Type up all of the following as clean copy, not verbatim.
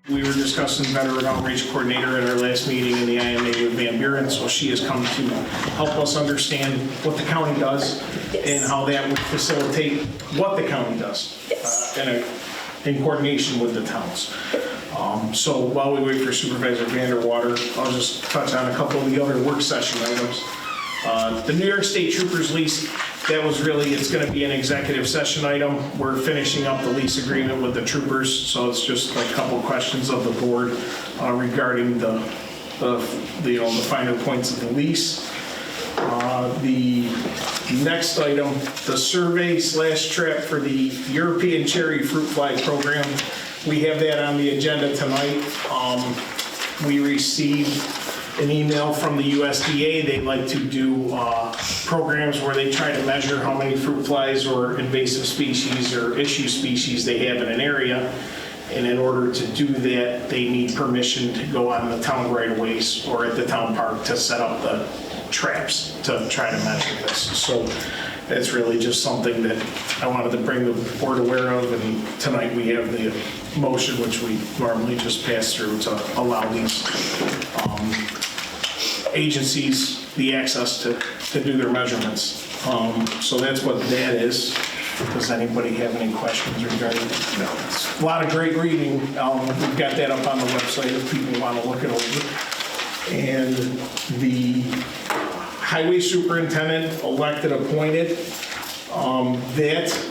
We were discussing veteran outreach coordinator at our last meeting in the IMA with Van Buren, so she has come to help us understand what the county does and how that would facilitate what the county does in coordination with the towns. So while we wait for Supervisor Vanderwater, I'll just touch on a couple of the other work session items. The New York State Troopers lease, that was really, it's going to be an executive session item. We're finishing up the lease agreement with the troopers, so it's just a couple of questions of the board regarding the finer points of the lease. The next item, the survey/trip for the European Cherry Fruit Fly Program. We have that on the agenda tonight. We received an email from the USDA. They like to do programs where they try to measure how many fruit flies or invasive species or issue species they have in an area. And in order to do that, they need permission to go on the town right-of-ways or at the town park to set up the traps to try to measure this. So that's really just something that I wanted to bring the board aware of, and tonight we have the motion which we normally just pass through to allow these agencies the access to do their measurements. So that's what that is. Does anybody have any questions regarding it? No. It's a lot of great reading. We've got that up on the website if people want to look it over. And the highway superintendent elected appointed, that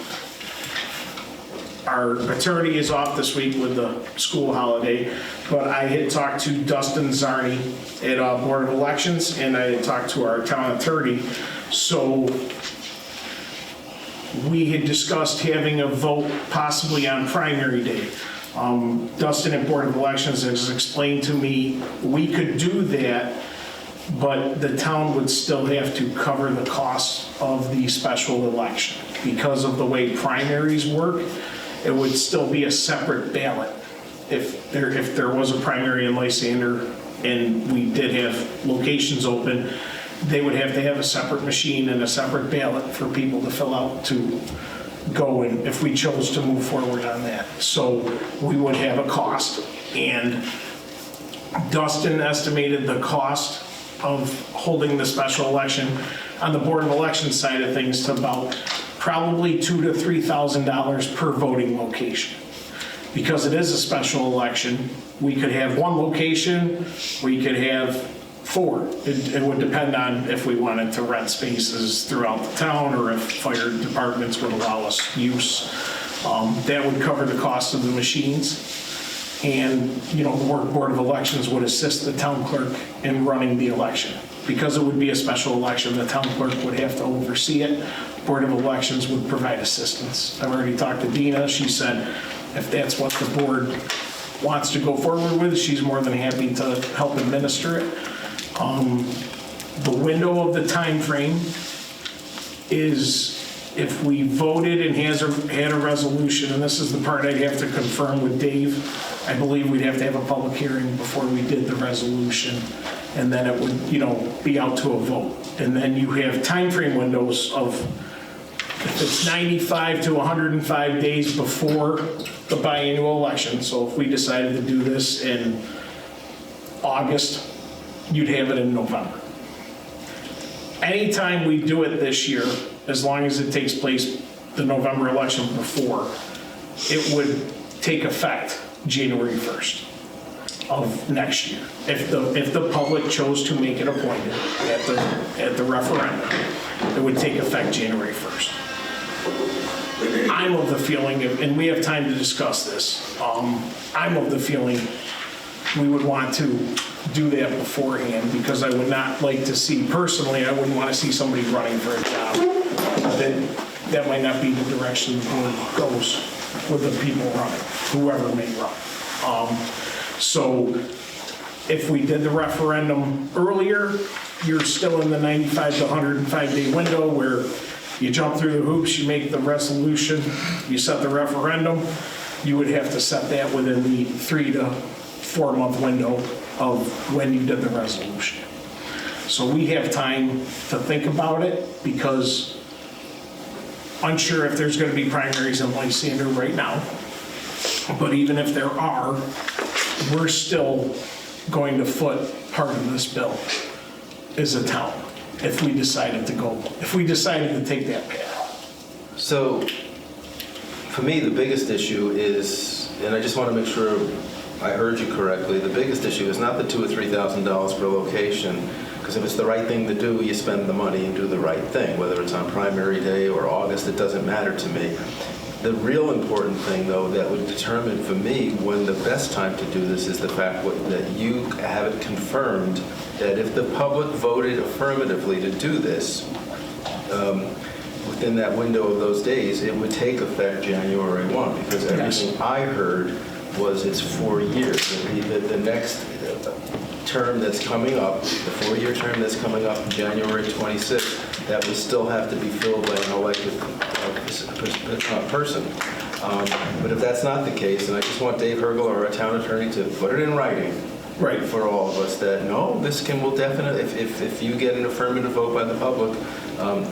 our attorney is off this week with the school holiday, but I had talked to Dustin Zarni at Board of Elections, and I had talked to our town attorney. So we had discussed having a vote possibly on primary day. Dustin at Board of Elections has explained to me we could do that, but the town would still have to cover the cost of the special election. Because of the way primaries work, it would still be a separate ballot. If there was a primary in Lysander and we did have locations open, they would have to have a separate machine and a separate ballot for people to fill out to go in if we chose to move forward on that. So we would have a cost, and Dustin estimated the cost of holding the special election on the Board of Elections side of things to about probably $2,000 to $3,000 per voting location. Because it is a special election, we could have one location, we could have four. It would depend on if we wanted to rent spaces throughout the town or if fire departments would allow us use. That would cover the cost of the machines. And, the Board of Elections would assist the town clerk in running the election. Because it would be a special election, the town clerk would have to oversee it. Board of Elections would provide assistance. I've already talked to Dina. She said if that's what the board wants to go forward with, she's more than happy to help administer it. The window of the time frame is if we voted and had a resolution, and this is the part I'd have to confirm with Dave. I believe we'd have to have a public hearing before we did the resolution, and then it would, be out to a vote. And then you have time frame windows of if it's 95 to 105 days before the biannual election. So if we decided to do this in August, you'd have it in November. Anytime we do it this year, as long as it takes place the November election before, it would take effect January 1st of next year. If the public chose to make it appointed at the referendum, it would take effect January 1st. I'm of the feeling, and we have time to discuss this, I'm of the feeling we would want to do that beforehand, because I would not like to see, personally, I wouldn't want to see somebody running for a job. That might not be the direction the board goes with the people running, whoever may run. So if we did the referendum earlier, you're still in the 95 to 105 day window where you jump through the hoops, you make the resolution, you set the referendum, you would have to set that within the 3 to 4 month window of when you did the resolution. So we have time to think about it, because unsure if there's going to be primaries in Lysander right now, but even if there are, we're still going to foot part of this bill as a town if we decided to take that path. So, for me, the biggest issue is, and I just want to make sure I heard you correctly, the biggest issue is not the $2,000 or $3,000 per location, because if it's the right thing to do, you spend the money and do the right thing, whether it's on primary day or August, it doesn't matter to me. The real important thing, though, that would determine for me when the best time to do this is the fact that you have it confirmed that if the public voted affirmatively to do this, within that window of those days, it would take effect January 1, because everything I heard was it's 4 years. The next term that's coming up, the 4-year term that's coming up January 26th, that would still have to be filled by an elected person. But if that's not the case, then I just want Dave Hergel or our town attorney to put it in writing. Right. For all of us that, no, this will definitely, if you get an affirmative vote by the public,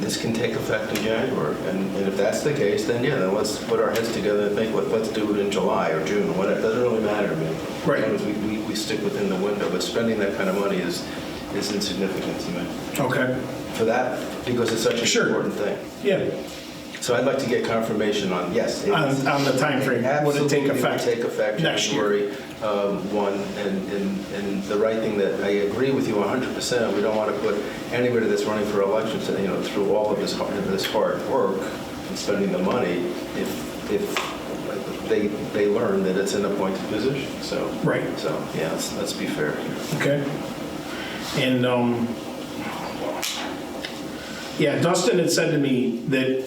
this can take effect in January. And if that's the case, then yeah, then let's put our heads together and think, let's do it in July or June, whatever. It doesn't really matter to me. Right. As long as we stick within the window. But spending that kind of money is insignificant to me. Okay. For that, because it's such an important thing. Yeah. So I'd like to get confirmation on, yes. On the time frame. Would it take effect? Take effect January 1. And the right thing that I agree with you 100%, we don't want to put anybody that's running for election through all of this hard work and spending the money if they learn that it's an appointed position. So, right. So, yeah, let's be fair here. Okay. And, yeah, Dustin had said to me that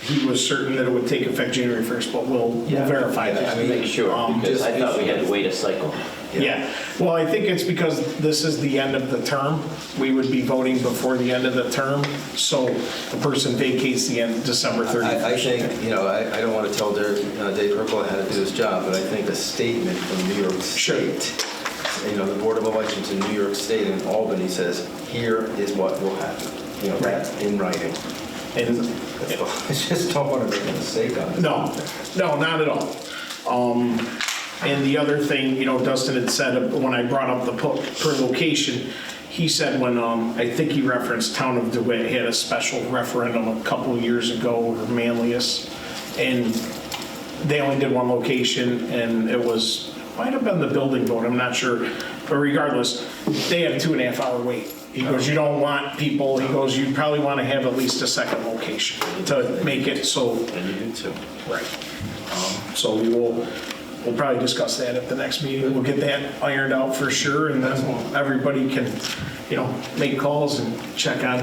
he was certain that it would take effect January 1st, but we'll verify that. I mean, make sure, because I thought we had to wait a cycle. Yeah. Well, I think it's because this is the end of the term. We would be voting before the end of the term, so the person vacates the end December 31st. I think, I don't want to tell Dave Hergel how to do his job, but I think a statement from New York State, the Board of Elections in New York State and Albany says, here is what will happen. That's in writing. And I just don't want to make a mistake on it. No, not at all. And the other thing, Dustin had said when I brought up the per location, he said when, I think he referenced Town of DeWitt had a special referendum a couple of years ago, or Manlius, and they only did one location, and it might have been the building vote, I'm not sure, but regardless, they had a 2.5 hour wait. He goes, you don't want people, he goes, you probably want to have at least a second location to make it so. And you do too. Right. So we'll probably discuss that at the next meeting. We'll get that ironed out for sure, and then everybody can, make calls and check on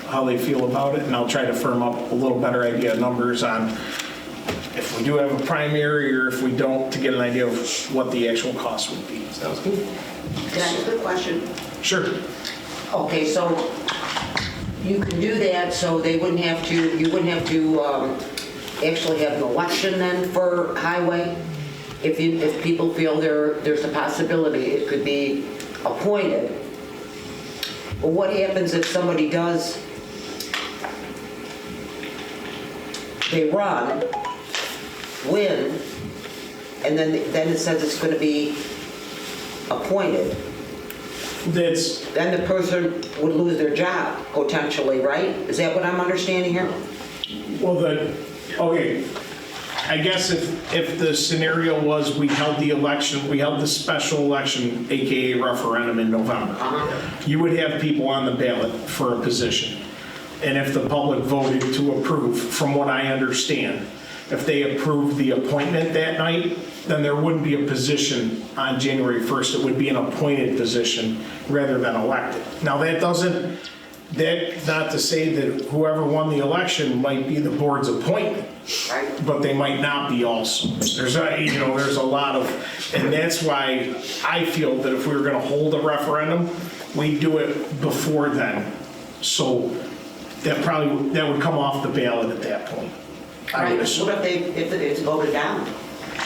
how they feel about it, and I'll try to firm up a little better idea of numbers on if we do have a primary or if we don't, to get an idea of what the actual cost would be. Sounds good. Can I ask a question? Sure. Okay, so you can do that, so you wouldn't have to actually have an election then for highway? If people feel there's a possibility it could be appointed. But what happens if somebody they run, win, and then it says it's going to be appointed? Then the person would lose their job, potentially, right? Is that what I'm understanding here? Well, okay. I guess if the scenario was we held the special election, AKA referendum in November, you would have people on the ballot for a position. And if the public voted to approve, from what I understand, if they approved the appointment that night, then there wouldn't be a position on January 1st. It would be an appointed position rather than elected. Now that's not to say that whoever won the election might be the board's appointment, but they might not be also. There's a lot of, and that's why I feel that if we were going to hold a referendum, we'd do it before then. So that would come off the ballot at that point. Right. What if it's voted down?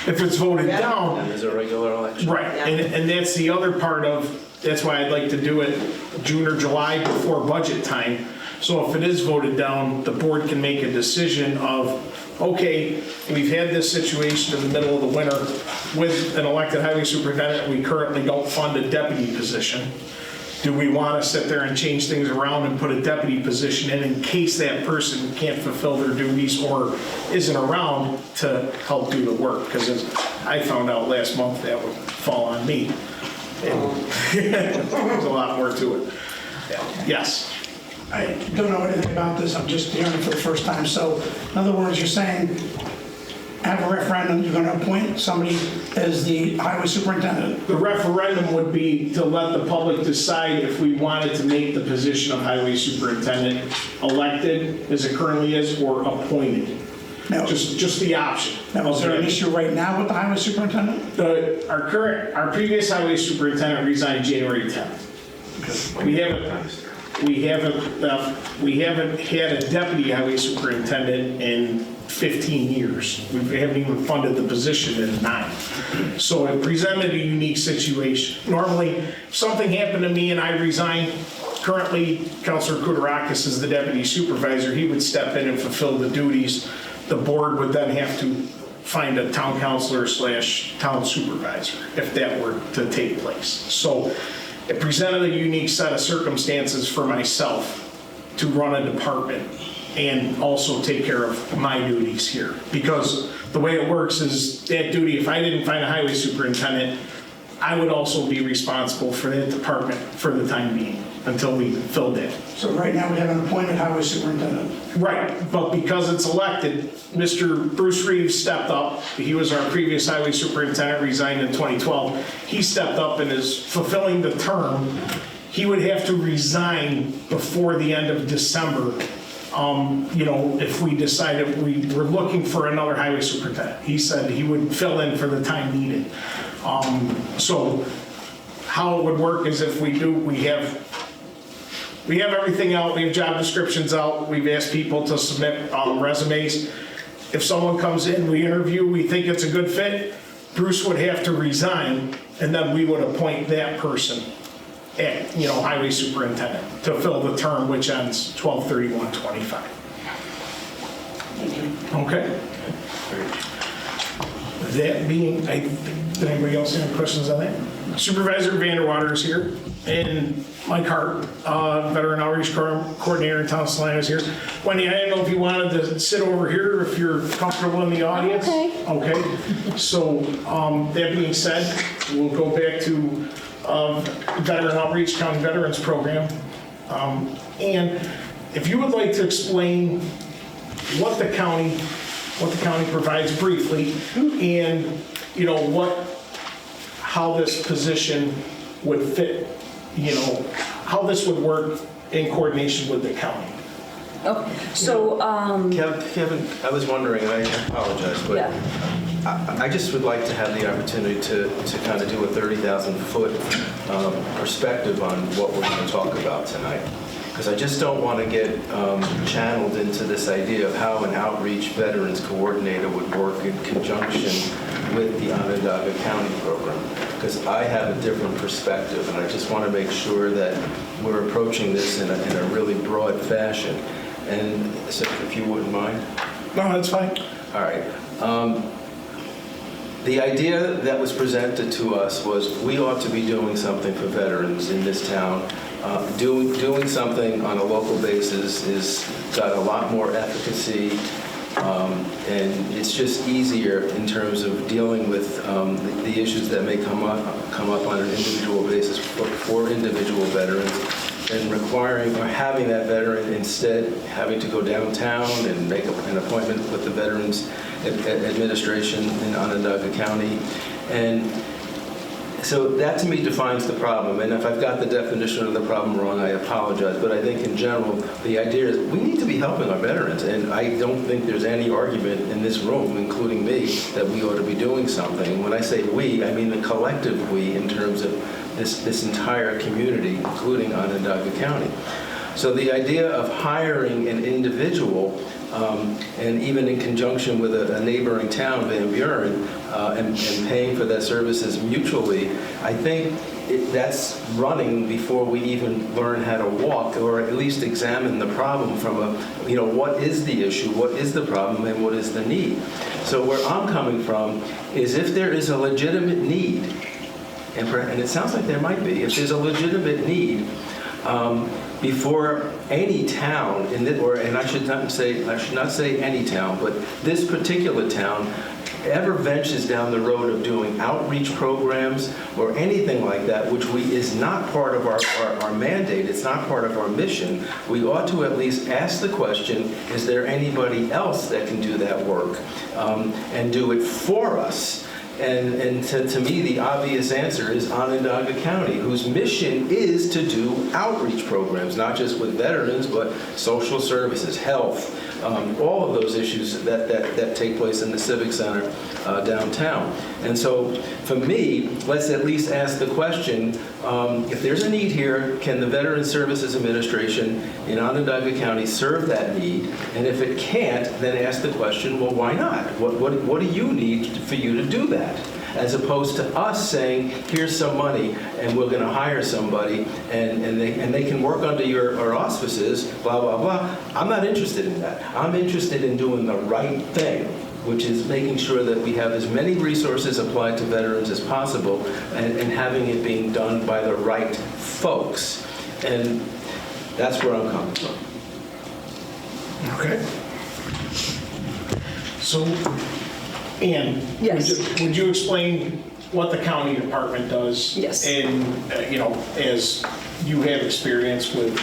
If it's voted down, and there's a regular election. Right, and that's the other part that's why I'd like to do it June or July before budget time. So if it is voted down, the board can make a decision of okay, we've had this situation in the middle of the winter with an elected highway superintendent, we currently don't fund a deputy position. Do we want to sit there and change things around and put a deputy position in case that person can't fulfill their duties or isn't around to help do the work? Because I found out last month that would fall on me. And there's a lot more to it. Yes. I don't know anything about this, I'm just hearing it for the first time. So, in other words, you're saying, have a referendum, you're going to appoint somebody as the highway superintendent? The referendum would be to let the public decide if we wanted to make the position of highway superintendent elected, as it currently is, or appointed. Now, Just the option. now, is there an issue right now with the highway superintendent? Our previous highway superintendent resigned January 10th. We haven't had a deputy highway superintendent in 15 years. We haven't even funded the position in 9. So it presented a unique situation. Normally, if something happened to me and I resigned, currently Councilor Kudarakis is the deputy supervisor. He would step in and fulfill the duties. The board would then have to find a town councilor / town supervisor if that were to take place. So it presented a unique set of circumstances for myself to run a department and also take care of my duties here. Because the way it works is that duty, if I didn't find a highway superintendent, I would also be responsible for that department for the time being until we filled it. So right now, we have an appointed highway superintendent. Right, but because it's elected, Mr. Bruce Reeves stepped up. He was our previous highway superintendent, resigned in 2012. He stepped up and is fulfilling the term. He would have to resign before the end of December, if we decided we were looking for another highway superintendent. He said he would fill in for the time needed. So how it would work is if we have everything out, we have job descriptions out, we've asked people to submit resumes. If someone comes in, we interview, we think it's a good fit, Bruce would have to resign, and then we would appoint that person at, highway superintendent to fill the term, which ends 12/31/25. Okay? That being, did anybody else have any questions on that? Supervisor Vanderwater is here, and Mike Hart, Veteran Outreach Coordinator in Town Salina is here. Wendy, I didn't know if you wanted to sit over here, if you're comfortable in the audience. Okay. So, that being said, we'll go back to Veteran Outreach County Veterans Program. And if you would like to explain what the county provides briefly, and how this position would fit, how this would work in coordination with the county. Okay, so, Kevin, I was wondering, and I apologize, but yeah. I just would like to have the opportunity to kind of do a 30,000-foot perspective on what we're going to talk about tonight. Because I just don't want to get channeled into this idea of how an outreach veterans coordinator would work in conjunction with the Onondaga County program. Because I have a different perspective, and I just want to make sure that we're approaching this in a really broad fashion. And so if you wouldn't mind. No, that's fine. All right. The idea that was presented to us was we ought to be doing something for veterans in this town. Doing something on a local basis is got a lot more efficacy, and it's just easier in terms of dealing with the issues that may come up on an individual basis for individual veterans, and requiring or having that veteran instead having to go downtown and make an appointment with the Veterans Administration in Onondaga County. And so that to me defines the problem. And if I've got the definition of the problem wrong, I apologize. But I think in general, the idea is we need to be helping our veterans. And I don't think there's any argument in this room, including me, that we ought to be doing something. When I say we, I mean the collective we in terms of this entire community, including Onondaga County. So the idea of hiring an individual, and even in conjunction with a neighboring town, Van Buren, and paying for that services mutually, I think that's running before we even learn how to walk, or at least examine the problem from what is the issue, what is the problem, and what is the need. So where I'm coming from is if there is a legitimate need, and it sounds like there might be, if there's a legitimate need, before any town, and I should not say any town, but this particular town ever ventures down the road of doing outreach programs or anything like that, which is not part of our mandate, it's not part of our mission, we ought to at least ask the question, is there anybody else that can do that work and do it for us? And to me, the obvious answer is Onondaga County, whose mission is to do outreach programs, not just with veterans, but social services, health, all of those issues that take place in the Civic Center downtown. And so for me, let's at least ask the question, if there's a need here, can the Veterans Services Administration in Onondaga County serve that need? And if it can't, then ask the question, well, why not? What do you need for you to do that? As opposed to us saying, here's some money and we're going to hire somebody and they can work under our auspices, blah, blah, blah. I'm not interested in that. I'm interested in doing the right thing, which is making sure that we have as many resources applied to veterans as possible and having it being done by the right folks. And that's where I'm coming from. Okay. So, Ann, Yes. would you explain what the county department does? Yes. And, as you have experience with,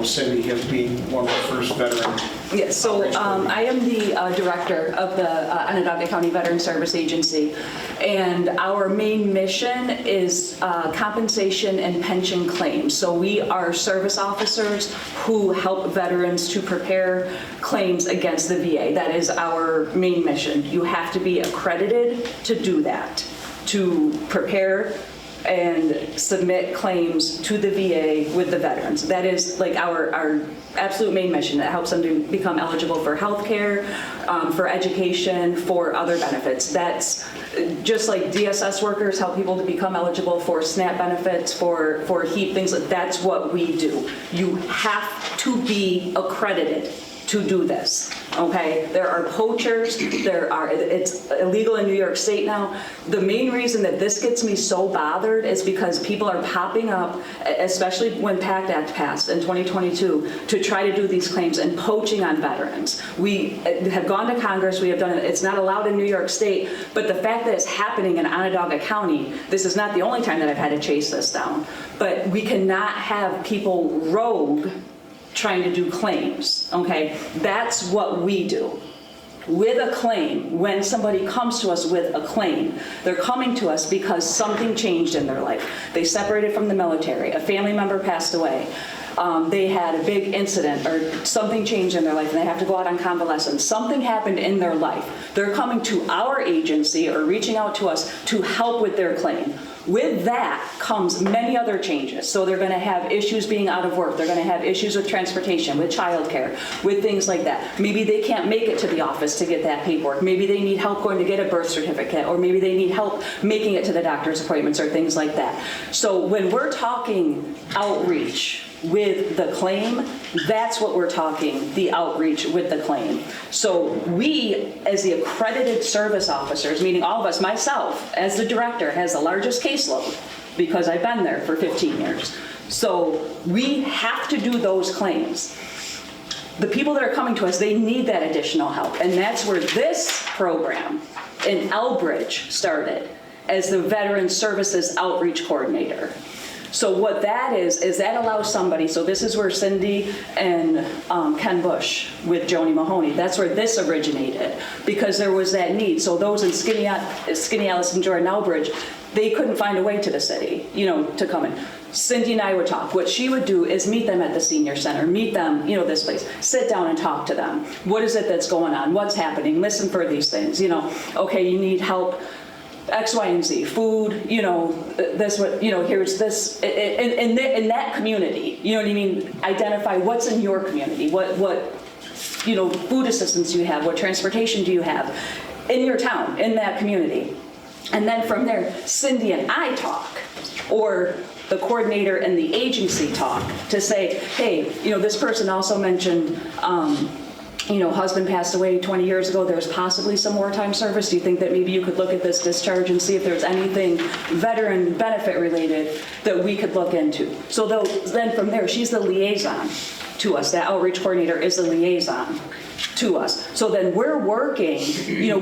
Cindy as being one of the first veteran. Yes, so I am the director of the Onondaga County Veteran Service Agency, and our main mission is compensation and pension claims. So we are service officers who help veterans to prepare claims against the VA. That is our main mission. You have to be accredited to do that, to prepare and submit claims to the VA with the veterans. That is like our absolute main mission. It helps them to become eligible for health care, for education, for other benefits. That's just like DSS workers help people to become eligible for SNAP benefits, for HEAP, things like that's what we do. You have to be accredited to do this, okay? There are poachers, it's illegal in New York State now. The main reason that this gets me so bothered is because people are popping up, especially when PAC Act passed in 2022, to try to do these claims and poaching on veterans. We have gone to Congress, we have done it, it's not allowed in New York State, but the fact that it's happening in Onondaga County, this is not the only time that I've had to chase this down, but we cannot have people rogue trying to do claims, okay? That's what we do. With a claim, when somebody comes to us with a claim, they're coming to us because something changed in their life. They separated from the military, a family member passed away, they had a big incident or something changed in their life and they have to go out on convalescence. Something happened in their life. They're coming to our agency or reaching out to us to help with their claim. With that comes many other changes. So they're going to have issues being out of work. They're going to have issues with transportation, with childcare, with things like that. Maybe they can't make it to the office to get that paperwork. Maybe they need help going to get a birth certificate, or maybe they need help making it to the doctor's appointments or things like that. So when we're talking outreach with the claim, that's what we're talking, the outreach with the claim. So we, as the accredited service officers, meaning all of us, myself, as the director, has the largest caseload because I've been there for 15 years. So we have to do those claims. The people that are coming to us, they need that additional help. And that's where this program in Elbridge started as the Veteran Services Outreach Coordinator. So what that is that allows somebody, so this is where Cindy and Ken Bush with Joni Mahoney, that's where this originated, because there was that need. So those in Skaneateles and Jordan Elbridge, they couldn't find a way to the city, to come in. Cindy and I would talk. What she would do is meet them at the senior center, meet them, this place, sit down and talk to them. What is it that's going on? What's happening? Listen for these things, okay, you need help. X, Y, and Z, food, this, here's this, in that community, you know what I mean? Identify what's in your community, what food assistance do you have, what transportation do you have? in your town, in that community. And then from there, Cindy and I talk, or the coordinator and the agency talk to say, hey, this person also mentioned, husband passed away 20 years ago, there's possibly some wartime service. Do you think that maybe you could look at this discharge and see if there's anything veteran benefit related that we could look into? So then from there, she's the liaison to us. That outreach coordinator is the liaison to us. So then we're working,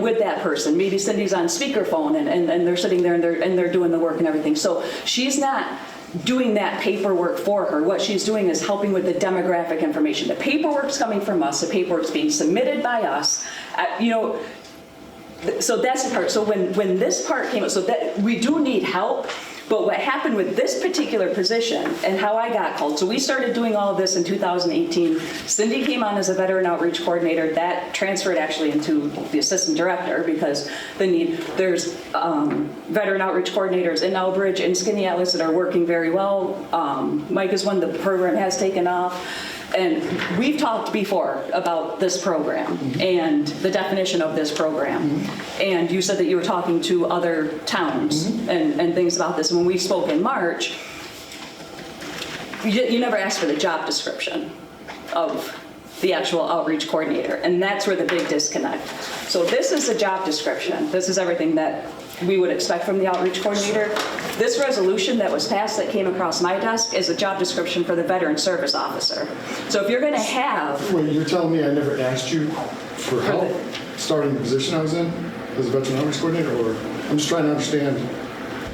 with that person. Maybe Cindy's on speakerphone and they're sitting there and they're doing the work and everything. So she's not doing that paperwork for her. What she's doing is helping with the demographic information. The paperwork's coming from us. The paperwork's being submitted by us. So that's the part. So when this part came up, so that we do need help. But what happened with this particular position and how I got called, so we started doing all of this in 2018. Cindy came on as a veteran outreach coordinator. That transferred actually into the assistant director because there's veteran outreach coordinators in Elbridge and Skaneateles that are working very well. Mike is one the program has taken off. And we've talked before about this program and the definition of this program. And you said that you were talking to other towns and things about this. And when we spoke in March, you never asked for the job description of the actual outreach coordinator. And that's where the big disconnect. So this is the job description. This is everything that we would expect from the outreach coordinator. This resolution that was passed that came across my desk is a job description for the veteran service officer. So if you're going to have... Wait, you're telling me I never asked you for help starting the position I was in as a veteran outreach coordinator? Or I'm just trying to understand.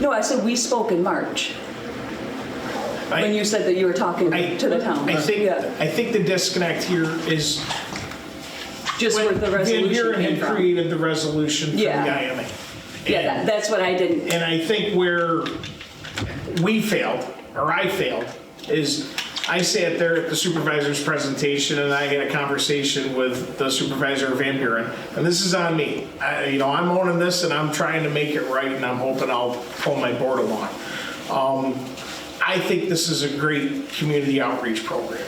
No, I said we spoke in March. When you said that you were talking to the town. I think the disconnect here is just where the resolution Van Buren came had from. created the resolution for the IMA. Yeah, that's what I didn't. And I think where we failed, or I failed, is I sat there at the supervisor's presentation and I had a conversation with the supervisor of Van Buren, and this is on me. I'm owning this and I'm trying to make it right, and I'm hoping I'll pull my board along. I think this is a great community outreach program.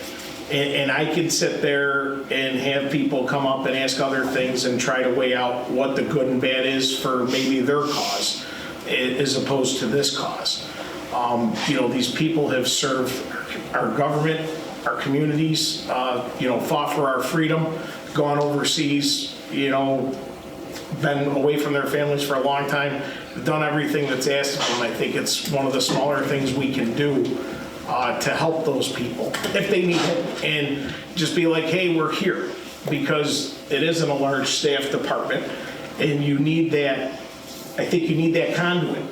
And I could sit there and have people come up and ask other things and try to weigh out what the good and bad is for maybe their cause as opposed to this cause. These people have served our government, our communities, fought for our freedom, gone overseas, been away from their families for a long time, done everything that's asked of them. I think it's one of the smaller things we can do to help those people if they need it, and just be like, hey, we're here, because it isn't a large staff department, and you need that. I think you need that conduit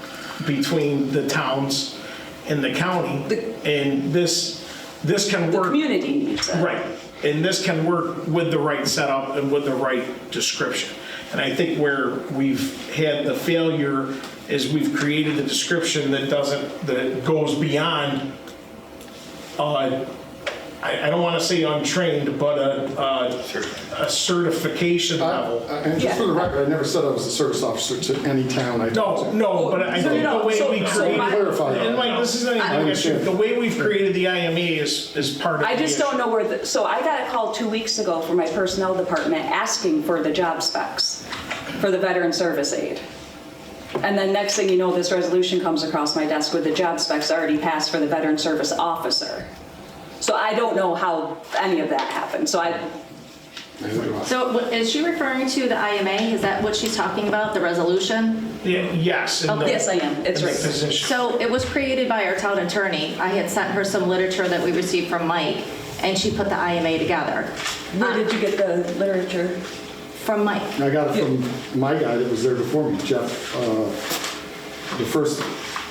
between the towns and the county, and this can work. The community needs it. Right, and this can work with the right setup and with the right description. And I think where we've had the failure is we've created a description that goes beyond. I don't want to say untrained, but a certification level. And just for the record, I never said I was a service officer to any town I talked to. No, but I think the way we created, clarify that. and Mike, this isn't anything issue. The way we've created the IME is part of. I just don't know where so I got a call 2 weeks ago from my personnel department asking for the job specs for the veteran service aide. And then next thing you know, this resolution comes across my desk with the job specs already passed for the veteran service officer. So I don't know how any of that happened. So is she referring to the IMA? Is that what she's talking about, the resolution? Yes. Yes, I am. It's right. So it was created by our town attorney. I had sent her some literature that we received from Mike, and she put the IMA together. Where did you get the literature? From Mike. I got it from my guy that was there before me, Jeff.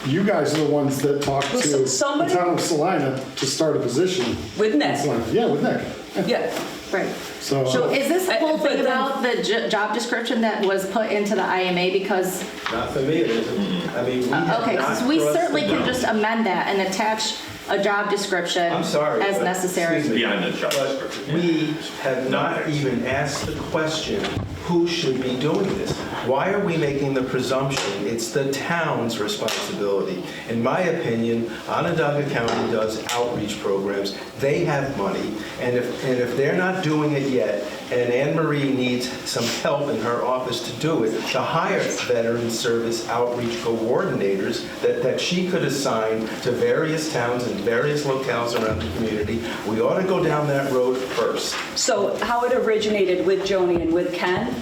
You guys are the ones that talked to the town of Salina to start a position. With Nick. Yeah, with Nick. Yeah. Right. So is this the whole but thing then- about the job description that was put into the IMA? Because, Not for me, it isn't. I mean, we have okay, not because we crossed certainly the can line. just amend that and attach a job description I'm sorry. as but- necessary. excuse me, Behind the job but description. we have not even asked the question, who should be doing this? Why are we making the presumption it's the town's responsibility? In my opinion, Onondaga County does outreach programs. They have money, and if they're not doing it yet, and Anne Marie needs some help in her office to do it, to hire veteran service outreach coordinators that she could assign to various towns and various locales around the community, we ought to go down that road first. So how it originated with Joni and with Ken,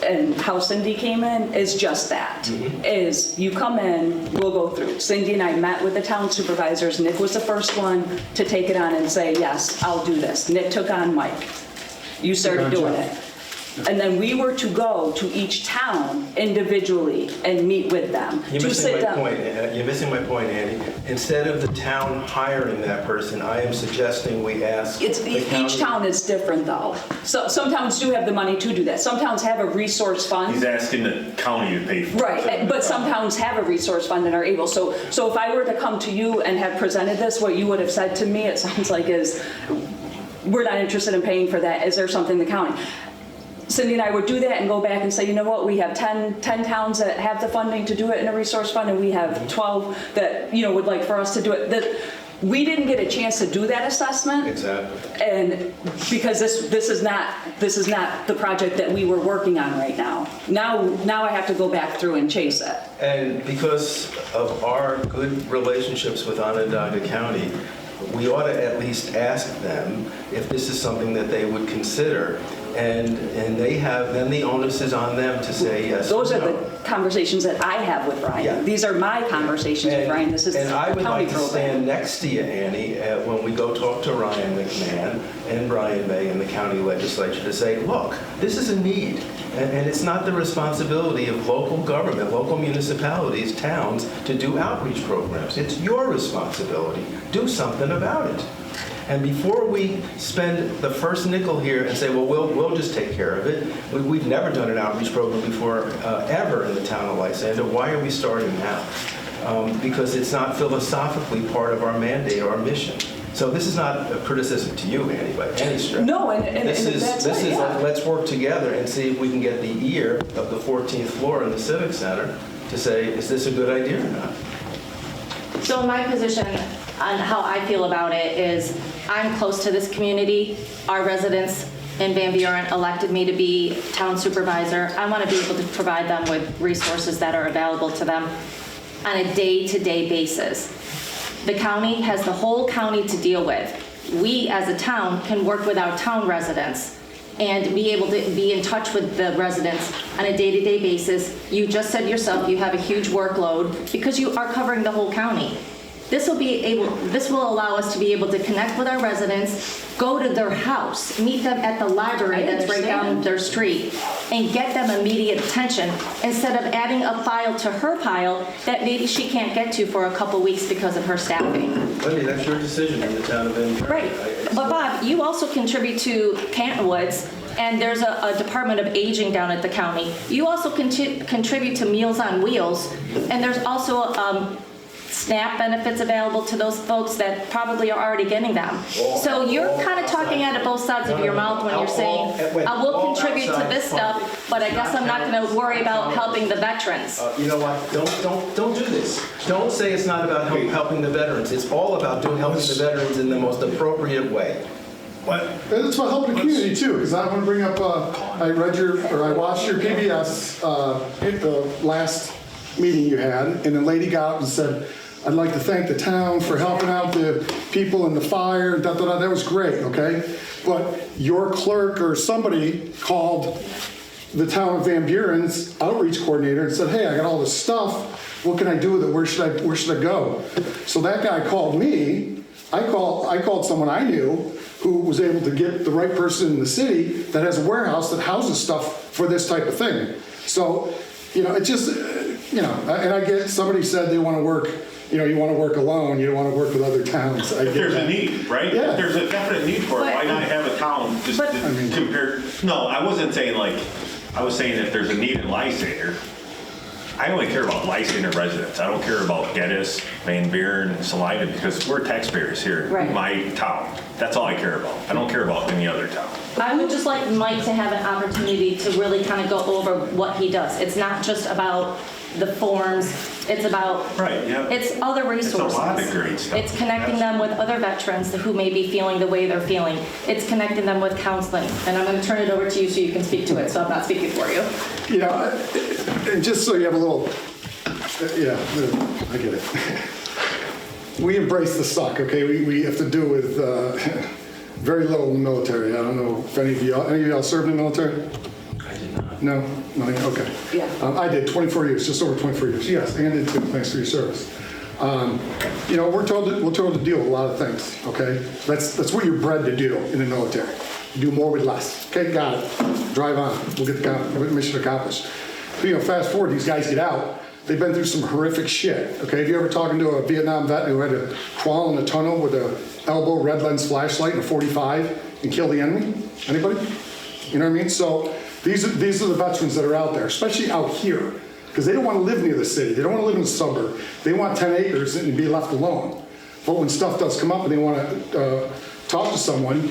and how Cindy came in, is just that. Is you come in, we'll go through. Cindy and I met with the town supervisors. Nick was the first one to take it on and say, yes, I'll do this. Nick took on Mike. You started doing it. And then we were to go to each town individually and meet with them. You're missing my point, Andy. Instead of the town hiring that person, I am suggesting we ask Each town is different, though. So some towns do have the money to do that. Some towns have a resource fund. He's asking the county to pay for it. Right, but some towns have a resource fund and are able. So if I were to come to you and have presented this, what you would have said to me, it sounds like, is, we're not interested in paying for that. Is there something the county? Cindy and I would do that and go back and say, you know what, we have 10 towns that have the funding to do it in a resource fund, and we have 12 that, would like for us to do it. That we didn't get a chance to do that assessment. Exactly. And because this is not the project that we were working on right now. Now I have to go back through and chase it. And because of our good relationships with Onondaga County, we ought to at least ask them if this is something that they would consider. And then the onus is on them to say yes. Those are the conversations that I have with Brian. Yeah. These are my conversations with Brian. This is and I would county like to program. stand next to you, Annie, when we go talk to Ryan McMahon and Brian May in the county legislature to say, look, this is a need. And it's not the responsibility of local government, local municipalities, towns, to do outreach programs. It's your responsibility. Do something about it. And before we spend the first nickel here and say, well, we'll just take care of it. We've never done an outreach program before, ever in the town of Lysander. Why are we starting now? Because it's not philosophically part of our mandate, our mission. So this is not a criticism to you, Annie, by any stretch. No, and this is yeah. Let's work together and see if we can get the ear of the 14th floor in the Civic Center to say, is this a good idea or not? So my position on how I feel about it is I'm close to this community. Our residents in Van Buren elected me to be town supervisor. I want to be able to provide them with resources that are available to them on a day-to-day basis. The county has the whole county to deal with. We as a town can work with our town residents and be able to be in touch with the residents on a day-to-day basis. You just said yourself you have a huge workload because you are covering the whole county. This will allow us to be able to connect with our residents, go to their house, meet them at the library that's right down their street, and get them immediate attention instead of adding a file to her pile that maybe she can't get to for a couple weeks because of her staffing. Lindy, that's your decision in the town of Van Buren. Right. But Bob, you also contribute to Canton Woods, and there's a Department of Aging down at the county. You also contribute to Meals on Wheels, and there's also SNAP benefits available to those folks that probably are already getting them. So you're kind of talking out of both sides of your mouth when you're saying, I will contribute to this stuff, but I guess I'm not going to worry about helping the veterans. You know what? Don't do this. Don't say it's not about helping the veterans. It's all about helping the veterans in the most appropriate way. And it's about helping the community too, because I want to bring up, I watched your PBS at the last meeting you had, and the lady got up and said, I'd like to thank the town for helping out the people in the fire, da, da, da. That was great, okay? But your clerk or somebody called the town of Van Buren's outreach coordinator and said, hey, I got all this stuff. What can I do with it? Where should I go? So that guy called me. I called someone I knew who was able to get the right person in the city that has a warehouse that houses stuff for this type of thing. So, it just, and I get, somebody said they want to work, you want to work alone, you don't want to work with other towns. I get There's that. a need, right? Yeah. There's a definite need for it. Why not have a town just compare? No, I wasn't saying I was saying that there's a need in Lysander. I only care about Lysander residents. I don't care about Geddes, Van Buren, Salida, because we're taxpayers here in my town. That's all I care about. I don't care about any other town. I would just like Mike to have an opportunity to really kind of go over what he does. It's not just about the forms, it's about, Right, yeah. it's other resources. It's a lot of great stuff. It's connecting them with other veterans who may be feeling the way they're feeling. It's connecting them with counseling. And I'm going to turn it over to you so you can speak to it, so I'm not speaking for you. You know, and just so you have a little, yeah, I get it. We embrace the suck, okay? We have to do with very little in the military. I don't know if any of y'all served in the military? I did not. No? Nothing? Okay. Yeah. I did 24 years, just over 24 years. Yes, and did too. Thanks for your service. You know, we're told to deal with a lot of things, okay? That's what you're bred to do in the military. You do more with less. Okay, got it. Drive on. We'll get the mission accomplished. But, you know, fast forward, these guys get out. They've been through some horrific shit, okay? Have you ever talked to a Vietnam vet who had to crawl in a tunnel with a elbow red lens flashlight and a 45 and kill the enemy? Anybody? You know what I mean? So these are the veterans that are out there, especially out here, because they don't want to live near the city. They don't want to live in the suburb. They want 10 acres and be left alone. But when stuff does come up and they want to talk to someone,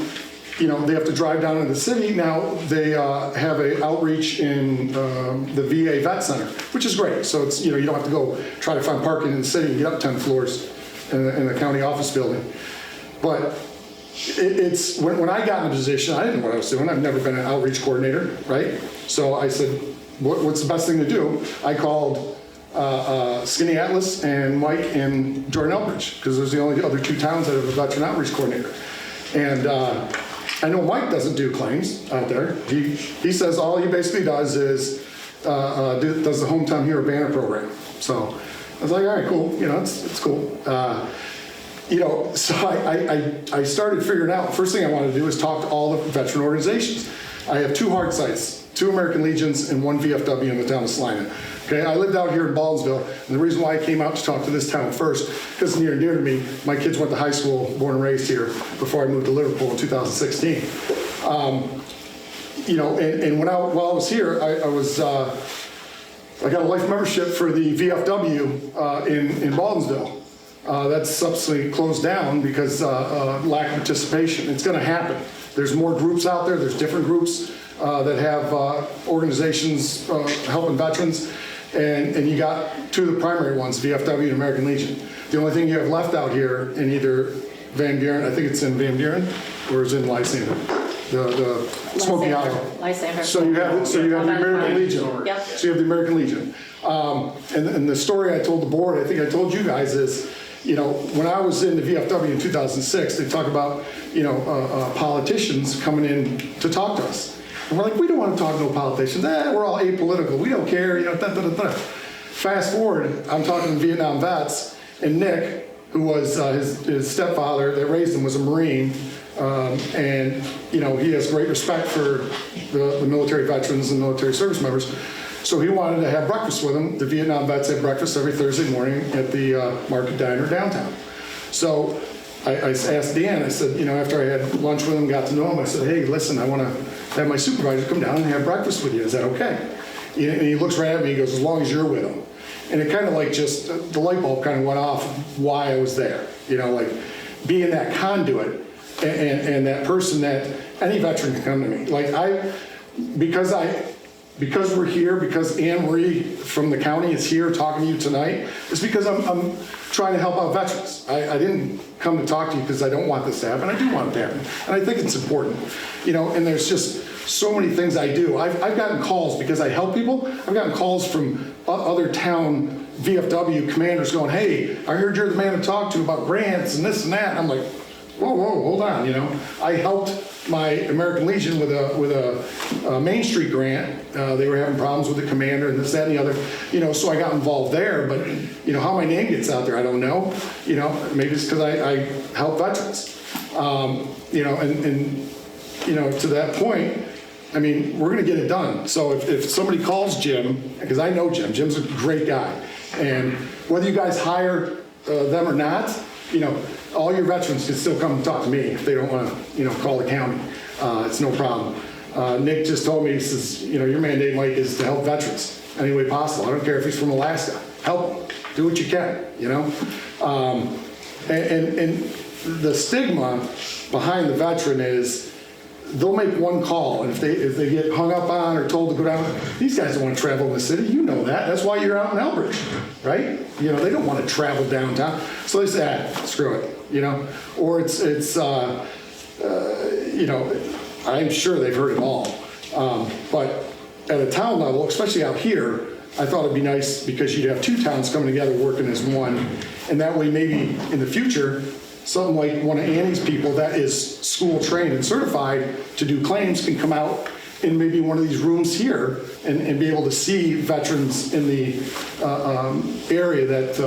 you know, they have to drive down to the city. Now they have an outreach in the VA Vet Center, which is great. So it's, you know, you don't have to go try to find parking in the city and get up 10 floors in the county office building. But it's, when I got in the position, I didn't know what I was doing. I've never been an outreach coordinator, right? So I said, what's the best thing to do? I called Skinny Atlas and Mike and Jordan Elbridge, because those are the only other two towns that have a veteran outreach coordinator. And I know Mike doesn't do claims out there. He says all he basically does is does the Hometown Hero Banner program. So I was like, all right, cool. You know, it's cool. You know, so I started figuring out, first thing I wanted to do is talk to all the veteran organizations. I have 2 hard sites, 2 American Legions and 1 VFW in the town of Salina. Okay, I lived out here in Baldwinsville, and the reason why I came out to talk to this town first, because it's near and dear to me. My kids went to high school, born and raised here, before I moved to Liverpool in 2016. You know, and while I was here, I got a life membership for the VFW in Baldwinsville. That's subsequently closed down because lack of participation. It's going to happen. There's more groups out there. There's different groups that have organizations helping veterans. And you got 2 of the primary ones, VFW and American Legion. The only thing you have left out here in either Van Buren, I think it's in Van Buren, or is in Lysander, the Smoky Hollow. Lysander. So you have the American Legion. Yep. So you have the American Legion. And the story I told the board, I think I told you guys, is, you know, when I was in the VFW in 2006, they talk about, you know, politicians coming in to talk to us. And we're like, we don't want to talk to no politicians. We're all apolitical. We don't care, you know, Fast forward, I'm talking to Vietnam vets, and Nick, who was his stepfather that raised him, was a Marine. And, you know, he has great respect for the military veterans and military service members. So he wanted to have breakfast with them. The Vietnam vets had breakfast every Thursday morning at the Market Diner downtown. So I asked Dan, I said, you know, after I had lunch with him, got to know him, I said, hey, listen, I want to have my supervisor come down and have breakfast with you. Is that okay? And he looks right at me, he goes, as long as you're with him. And it kind of like just, the light bulb kind of went off why I was there. You know, like being that conduit and that person that any veteran can come to me. Like because we're here, because Anne Marie from the county is here talking to you tonight, it's because I'm trying to help out veterans. I didn't come to talk to you because I don't want this to happen. I do want it to happen. And I think it's important. You know, and there's just so many things I do. I've gotten calls because I help people. I've gotten calls from other town VFW commanders going, hey, I heard you're the man to talk to about grants and this and that. And I'm like, whoa, hold on, you know. I helped my American Legion with a Main Street grant. They were having problems with the commander and this, that, and the other. You know, so I got involved there. But, you know, how my name gets out there, I don't know. You know, maybe it's because I help veterans. You know, and you know, to that point, I mean, we're going to get it done. So if somebody calls Jim, because I know Jim's a great guy. And whether you guys hire them or not, you know, all your veterans can still come and talk to me if they don't want to, you know, call the county. It's no problem. Nick just told me, he says, you know, your mandate, Mike, is to help veterans any way possible. I don't care if he's from Alaska. Help him. Do what you can, you know. And the stigma behind the veteran is they'll make one call, and if they get hung up on or told to go down, these guys don't want to travel in the city. You know that. That's why you're out in Elbridge, right? You know, they don't want to travel downtown. So they say, screw it, you know? Or it's you know, I'm sure they've heard it all. But at a town level, especially out here, I thought it'd be nice because you'd have two towns coming together working as one. And that way maybe in the future, something like one of Annie's people that is school trained and certified to do claims can come out in maybe one of these rooms here and be able to see veterans in the area that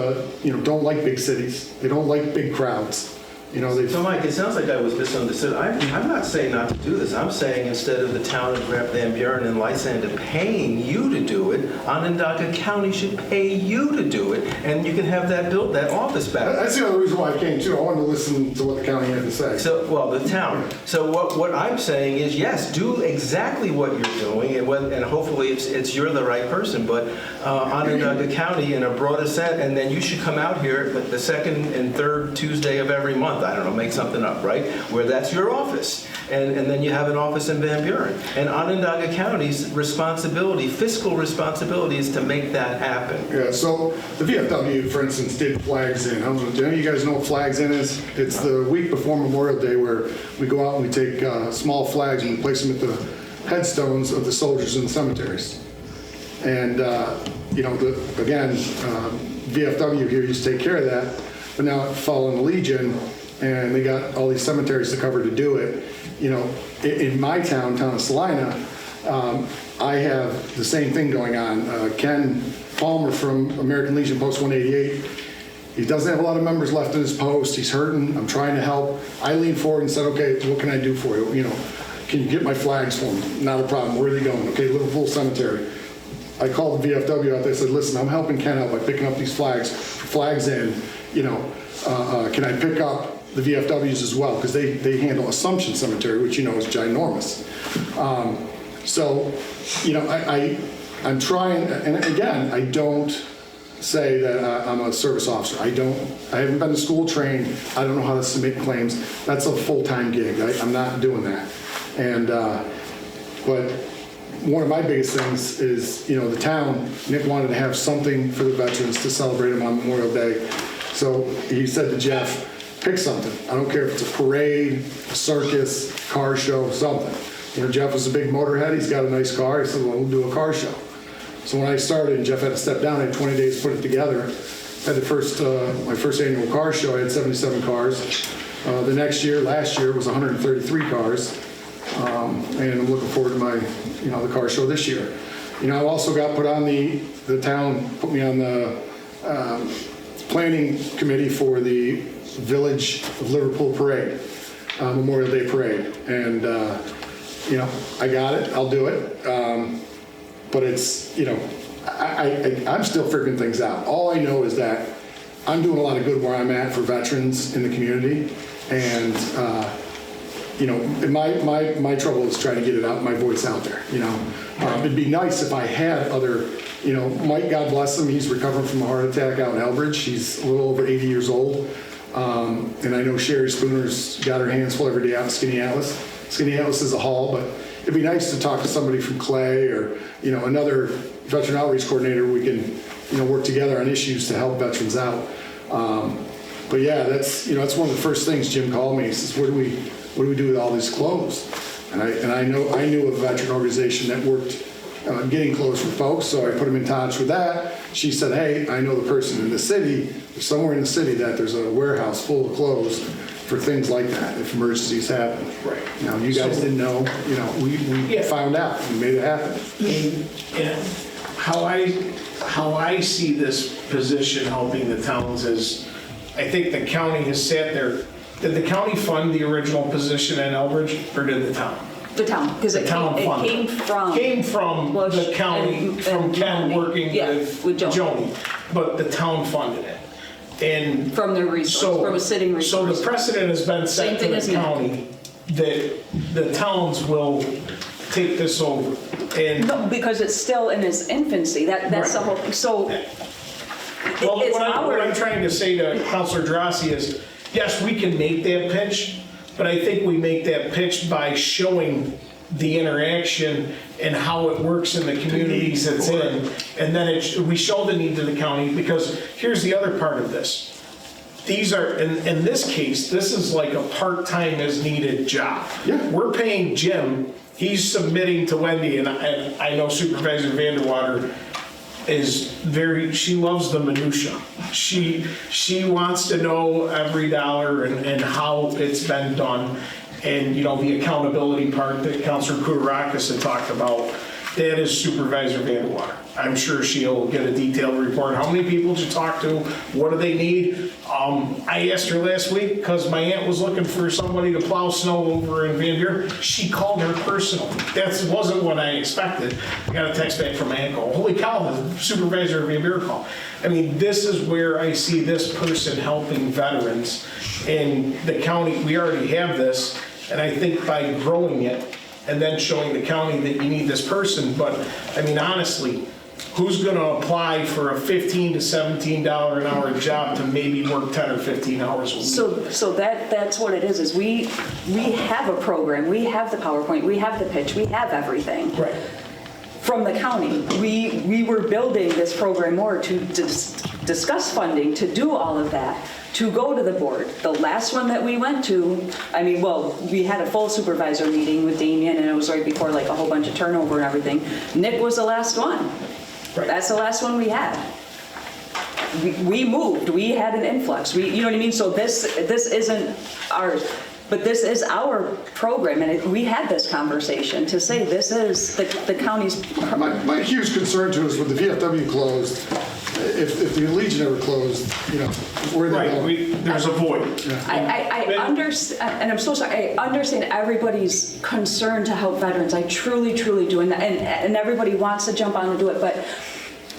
you know, don't like big cities. They don't like big crowds. You know, So Mike, it sounds like I was misunderstood. I'm not saying not to do this. I'm saying instead of the town of Van Buren and Lysander paying you to do it, Onondaga County should pay you to do it, and you can have that office back. That's the other reason why I came too. I wanted to listen to what the county had to say. So, well, the town. So what I'm saying is, yes, do exactly what you're doing, and hopefully you're the right person. But Onondaga County in a broader sense, and then you should come out here the second and third Tuesday of every month. I don't know, make something up, right? Where that's your office. And then you have an office in Van Buren. And Onondaga County's responsibility, fiscal responsibility, is to make that happen. Yeah, so the VFW, for instance, did Flags In. I don't know, do any of you guys know what Flags In is? It's the week before Memorial Day where we go out and we take small flags and we place them at the headstones of the soldiers in the cemeteries. And, you know, again, VFW here used to take care of that, but now it fell on the Legion, and they got all these cemeteries to cover to do it. You know, in my town of Salina, I have the same thing going on. Ken Palmer from American Legion Post 188, he doesn't have a lot of members left in his post. He's hurting. I'm trying to help. I leaned forward and said, okay, what can I do for you? You know, can you get my flags for me? Not a problem. Where are they going? Okay, Liverpool Cemetery. I called the VFW out there. I said, listen, I'm helping Ken out by picking up these flags in. You know, can I pick up the VFWs as well? Because they handle Assumption Cemetery, which you know is ginormous. So, you know, I'm trying, and again, I don't say that I'm a service officer. I haven't been to school trained. I don't know how to submit claims. That's a full-time gig. I'm not doing that. And, but one of my biggest things is, you know, the town, Nick wanted to have something for the veterans to celebrate them on Memorial Day. So he said to Jeff, pick something. I don't care if it's a parade, a circus, car show, something. You know, Jeff was a big motorhead. He's got a nice car. He said, well, we'll do a car show. So when I started and Jeff had to step down, I had 20 days to put it together. I had my first annual car show. I had 77 cars. Last year, was 133 cars. And I'm looking forward to my, you know, the car show this year. You know, I also got put on the town put me on the planning committee for the Village of Liverpool Parade, Memorial Day Parade. And, you know, I got it, I'll do it. But it's, you know, I'm still figuring things out. All I know is that I'm doing a lot of good where I'm at for veterans in the community. And, you know, my trouble is trying to get it out, my voice out there, you know. It'd be nice if I had other, you know, Mike, God bless him, he's recovering from a heart attack out in Elbridge. He's a little over 80 years old. And I know Sherry Spooner's got her hands full every day out in Skinny Atlas. Skinny Atlas is a haul, but it'd be nice to talk to somebody from Clay or, you know, another veteran outreach coordinator. We can, you know, work together on issues to help veterans out. But yeah, that's, you know, that's one of the first things Jim called me. He says, what do we do with all these clothes? And I knew a veteran organization that worked getting clothes for folks, so I put him in touch with that. She said, hey, I know the person in the city, somewhere in the city, that there's a warehouse full of clothes for things like that, if emergencies happen. Right. Now, you guys didn't know, you know, we found out, we made it happen. And how I see this position helping the towns is, I think the county has sat there. Did the county fund the original position in Elbridge, or did the town? The town, because it came from the county, from Ken working with Joni, but the town funded it. And from their resource, from a sitting resource. So the precedent has been set to the county that the towns will take this over. And no, because it's still in its infancy. That's the whole thing. So what I'm trying to say to Councilor Drossi is, yes, we can make that pitch, but I think we make that pitch by showing the interaction and how it works in the communities it's in. And then we show the need to the county, because here's the other part of this. These are, in this case, this is like a part-time as needed job. Yeah. We're paying Jim, he's submitting to Wendy, and I know Supervisor Vanderwater she loves the minutia. She wants to know every dollar and how it's been done. And, you know, the accountability part that Councilor Kourakis had talked about, that is Supervisor Vanderwater. I'm sure she'll get a detailed report. How many people did you talk to? What do they need? I asked her last week, because my aunt was looking for somebody to plow snow over in Van Buren. She called her personally. That wasn't what I expected. I got a text back from my aunt going, holy cow, the supervisor of Van Buren called. I mean, this is where I see this person helping veterans. In the county, we already have this, and I think by growing it and then showing the county that you need this person, but I mean, honestly, who's going to apply for a $15 to $17 an hour job to maybe work 10 or 15 hours a week? So that's what it is we have a program, we have the PowerPoint, we have the pitch, we have everything. Right. From the county. We were building this program more to discuss funding, to do all of that, to go to the board. The last one that we went to, I mean, well, we had a full supervisor meeting with Damien, and it was right before like a whole bunch of turnover and everything. Nick was the last one. Right. That's the last one we had. We moved, we had an influx, you know what I mean? So this isn't ours, but this is our program, and we had this conversation to say this is the county's. My huge concern too is with the VFW closed, if the Legion ever closed, you know, where they go. Right, there's a void. I understand, and I'm so sorry, I understand everybody's concern to help veterans. I truly, truly do, and everybody wants to jump on and do it, but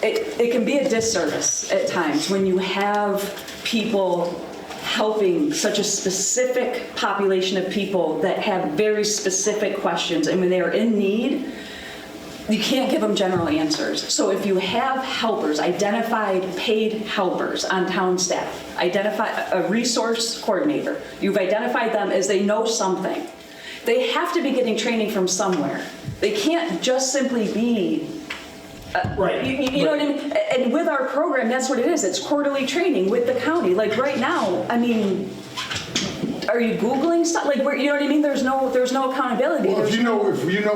it can be a disservice at times when you have people helping such a specific population of people that have very specific questions, and when they are in need, you can't give them general answers. So if you have helpers, identified paid helpers on town staff, identify a resource coordinator, you've identified them as they know something. They have to be getting training from somewhere. They can't just simply be Right. You know what I mean? And with our program, that's what it is. It's quarterly training with the county. Like right now, I mean, are you Googling stuff? Like, you know what I mean? There's no accountability. Well, if you know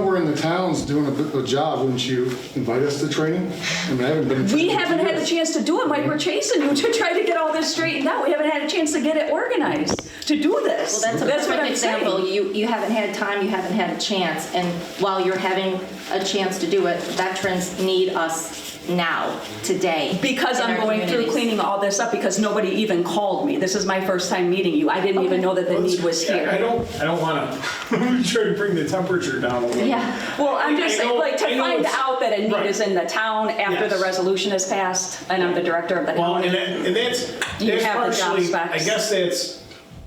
we're in the towns doing a job, wouldn't you invite us to training? I mean, I haven't been. We haven't had a chance to do it, Mike. We're chasing you to try to get all this straightened out. We haven't had a chance to get it organized to do this. Well, that's what an I'm example. saying. You haven't had time, you haven't had a chance, and while you're having a chance to do it, veterans need us now, today. Because in I'm our going through communities. cleaning all this up because nobody even called me. This is my first time meeting you. I didn't even know that the need was here. I don't want to try to bring the temperature down a little. Yeah. Well, I'm just saying, like, to find out that a need right. is in the town after Yes. the resolution is passed, and I'm the director of the Well, county. and that's You have the job partially, specs. I guess that's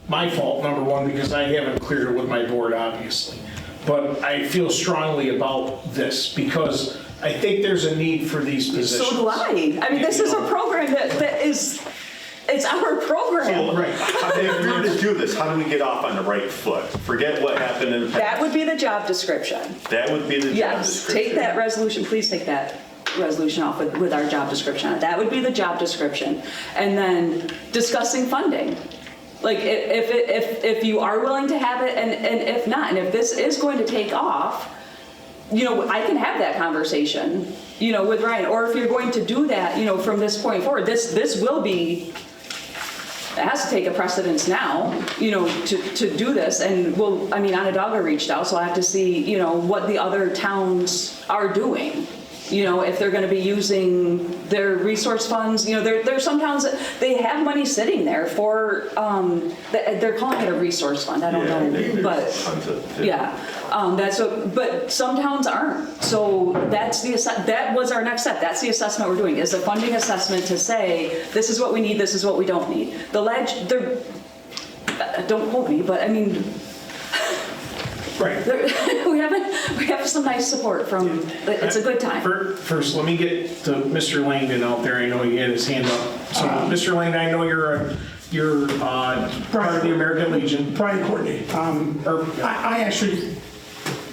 my fault, number one, because I haven't cleared it with my board, obviously. But I feel strongly about this because I think there's a need for these positions. So do I. I mean, this is a program that is, it's our program. Right. If we were to do this, how do we get off on the right foot? Forget what happened in the past. That would be the job description. That would be the job Yes, description. take that resolution, please take that resolution off with our job description on it. That would be the job description. And then discussing funding. Like, if you are willing to have it, and if not, and if this is going to take off, you know, I can have that conversation, you know, with Ryan. Or if you're going to do that, you know, from this point forward, this will be, it has to take a precedence now, you know, to do this. And I mean, Onondaga reached out, so I have to see, you know, what the other towns are doing. You know, if they're going to be using their resource funds, you know, there's some towns that they have money sitting there for, they're calling it a resource fund. I don't know, but yeah, but some towns aren't. So that was our next step. That's the assessment we're doing, is a funding assessment to say, this is what we need, this is what we don't need. Don't quote me, but I mean, Right. we have some nice support from, it's a good time. First, let me get to Mr. Langdon out there. I know he had his hand up. So, Mr. Langdon, I know you're You're part of the American Legion. Brian Courtney. I actually,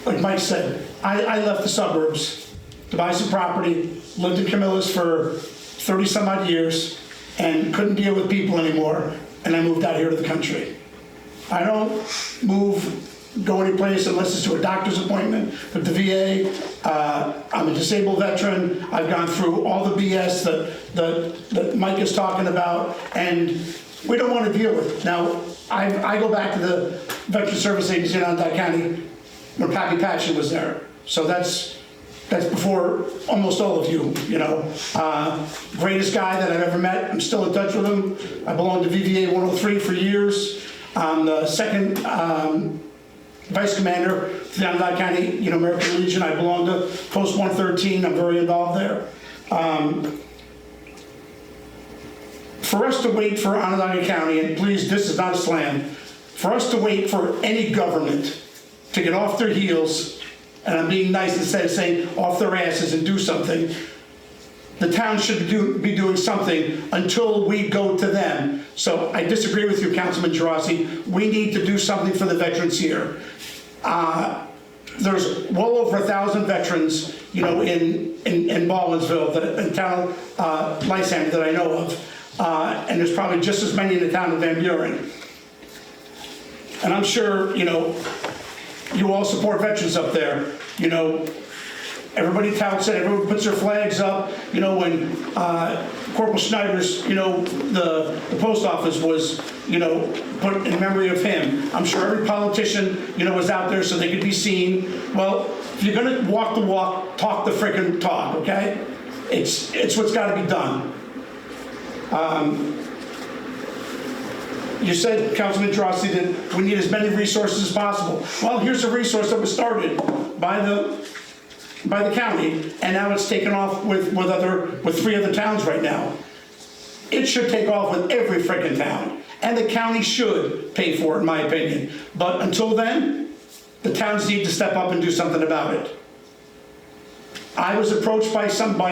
like Mike said, I left the suburbs to buy some property, lived in Camillus for 30 some odd years, and couldn't deal with people anymore, and I moved out here to the country. I don't go any place unless it's to a doctor's appointment with the VA. I'm a disabled veteran. I've gone through all the BS that Mike is talking about, and we don't want to deal with it. Now, I go back to the Veteran Service Agency in Onondaga County when Pappy Patchen was there. So that's before almost all of you, you know. Greatest guy that I've ever met. I'm still in touch with him. I belonged to VVA 103 for years. I'm the second vice commander to the Onondaga County, American Legion. I belong to Post 113. I'm very involved there. For us to wait for Onondaga County, and please, this is not a slam, for us to wait for any government to get off their heels, and I'm being nice instead of saying off their asses and do something, the town should be doing something until we go to them. So I disagree with you, Councilman Gerasi. We need to do something for the veterans here. There's well over 1,000 veterans, in Baldwinsville, in town Lysander that I know of. And there's probably just as many in the town of Van Buren. And I'm sure, you all support veterans up there. Everybody touts it, everyone puts their flags up. When Corporal Schneider's, the post office was, put in memory of him. I'm sure every politician, was out there so they could be seen. Well, if you're gonna walk the walk, talk the frickin' talk, okay? It's what's gotta be done. You said, Councilman Gerasi, that we need as many resources as possible. Well, here's a resource that was started by the county, and now it's taken off with 3 other towns right now. It should take off with every frickin' town, and the county should pay for it, in my opinion. But until then, the towns need to step up and do something about it. I was approached by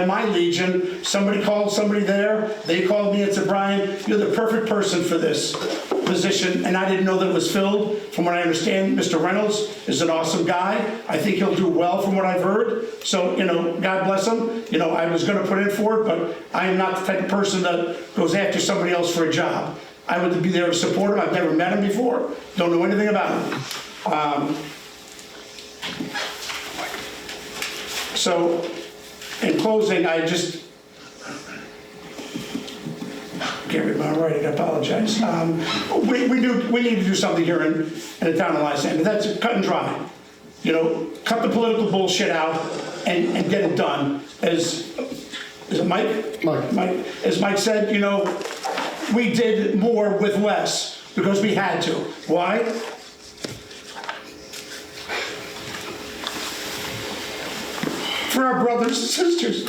my Legion. Somebody called somebody there. They called me and said, Brian, you're the perfect person for this position. And I didn't know that it was filled. From what I understand, Mr. Reynolds is an awesome guy. I think he'll do well from what I've heard. So, God bless him. I was going to put in for it, but I am not the type of person that goes after somebody else for a job. I would be there to support him. I've never met him before. Don't know anything about him. So, in closing, I just can't read my writing. I apologize. We need to do something here in the town of Lysander. That's cut and dry. Cut the political bullshit out and get it done. Is it Mike? Mike. As Mike said, we did more with less because we had to. Why? For our brothers and sisters.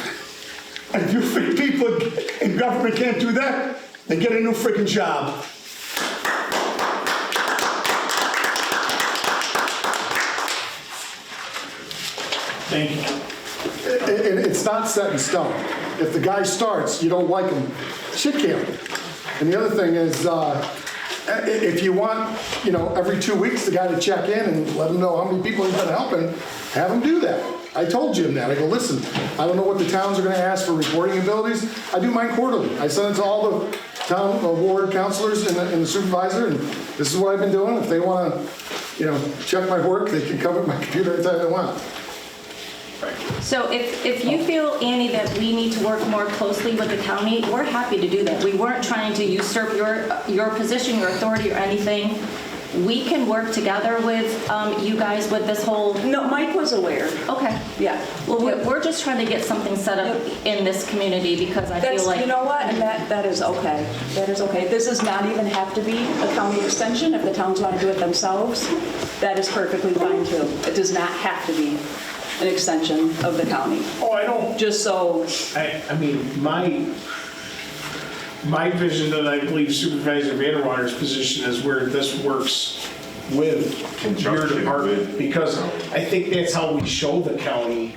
And if you freaking people in government can't do that, then get a new freaking job. Thank you. And it's not set in stone. If the guy starts, you don't like him, shit can him. And the other thing is, if you want, every 2 weeks the guy to check in and let him know how many people he's been helping, have him do that. I told Jim that. I go, listen, I don't know what the towns are going to ask for reporting abilities. I do mine quarterly. I send it to all the town ward councilors and the supervisor, and this is what I've been doing. If they want to, check my work, they can come at my computer anytime they want. So if you feel, Annie, that we need to work more closely with the county, we're happy to do that. We weren't trying to usurp your position, your authority, or anything. We can work together with you guys with this whole... No, Mike was aware. Okay. Yeah. Well, we're just trying to get something set up in this community because I feel like... You know what? And that is okay. That is okay. This does not even have to be a county extension. If the towns want to do it themselves, that is perfectly fine too. It does not have to be an extension of the county. Oh, I don't. Just so... I mean, my vision that I believe Supervisor Vanderwater's position is where this works with your department, because I think that's how we show the county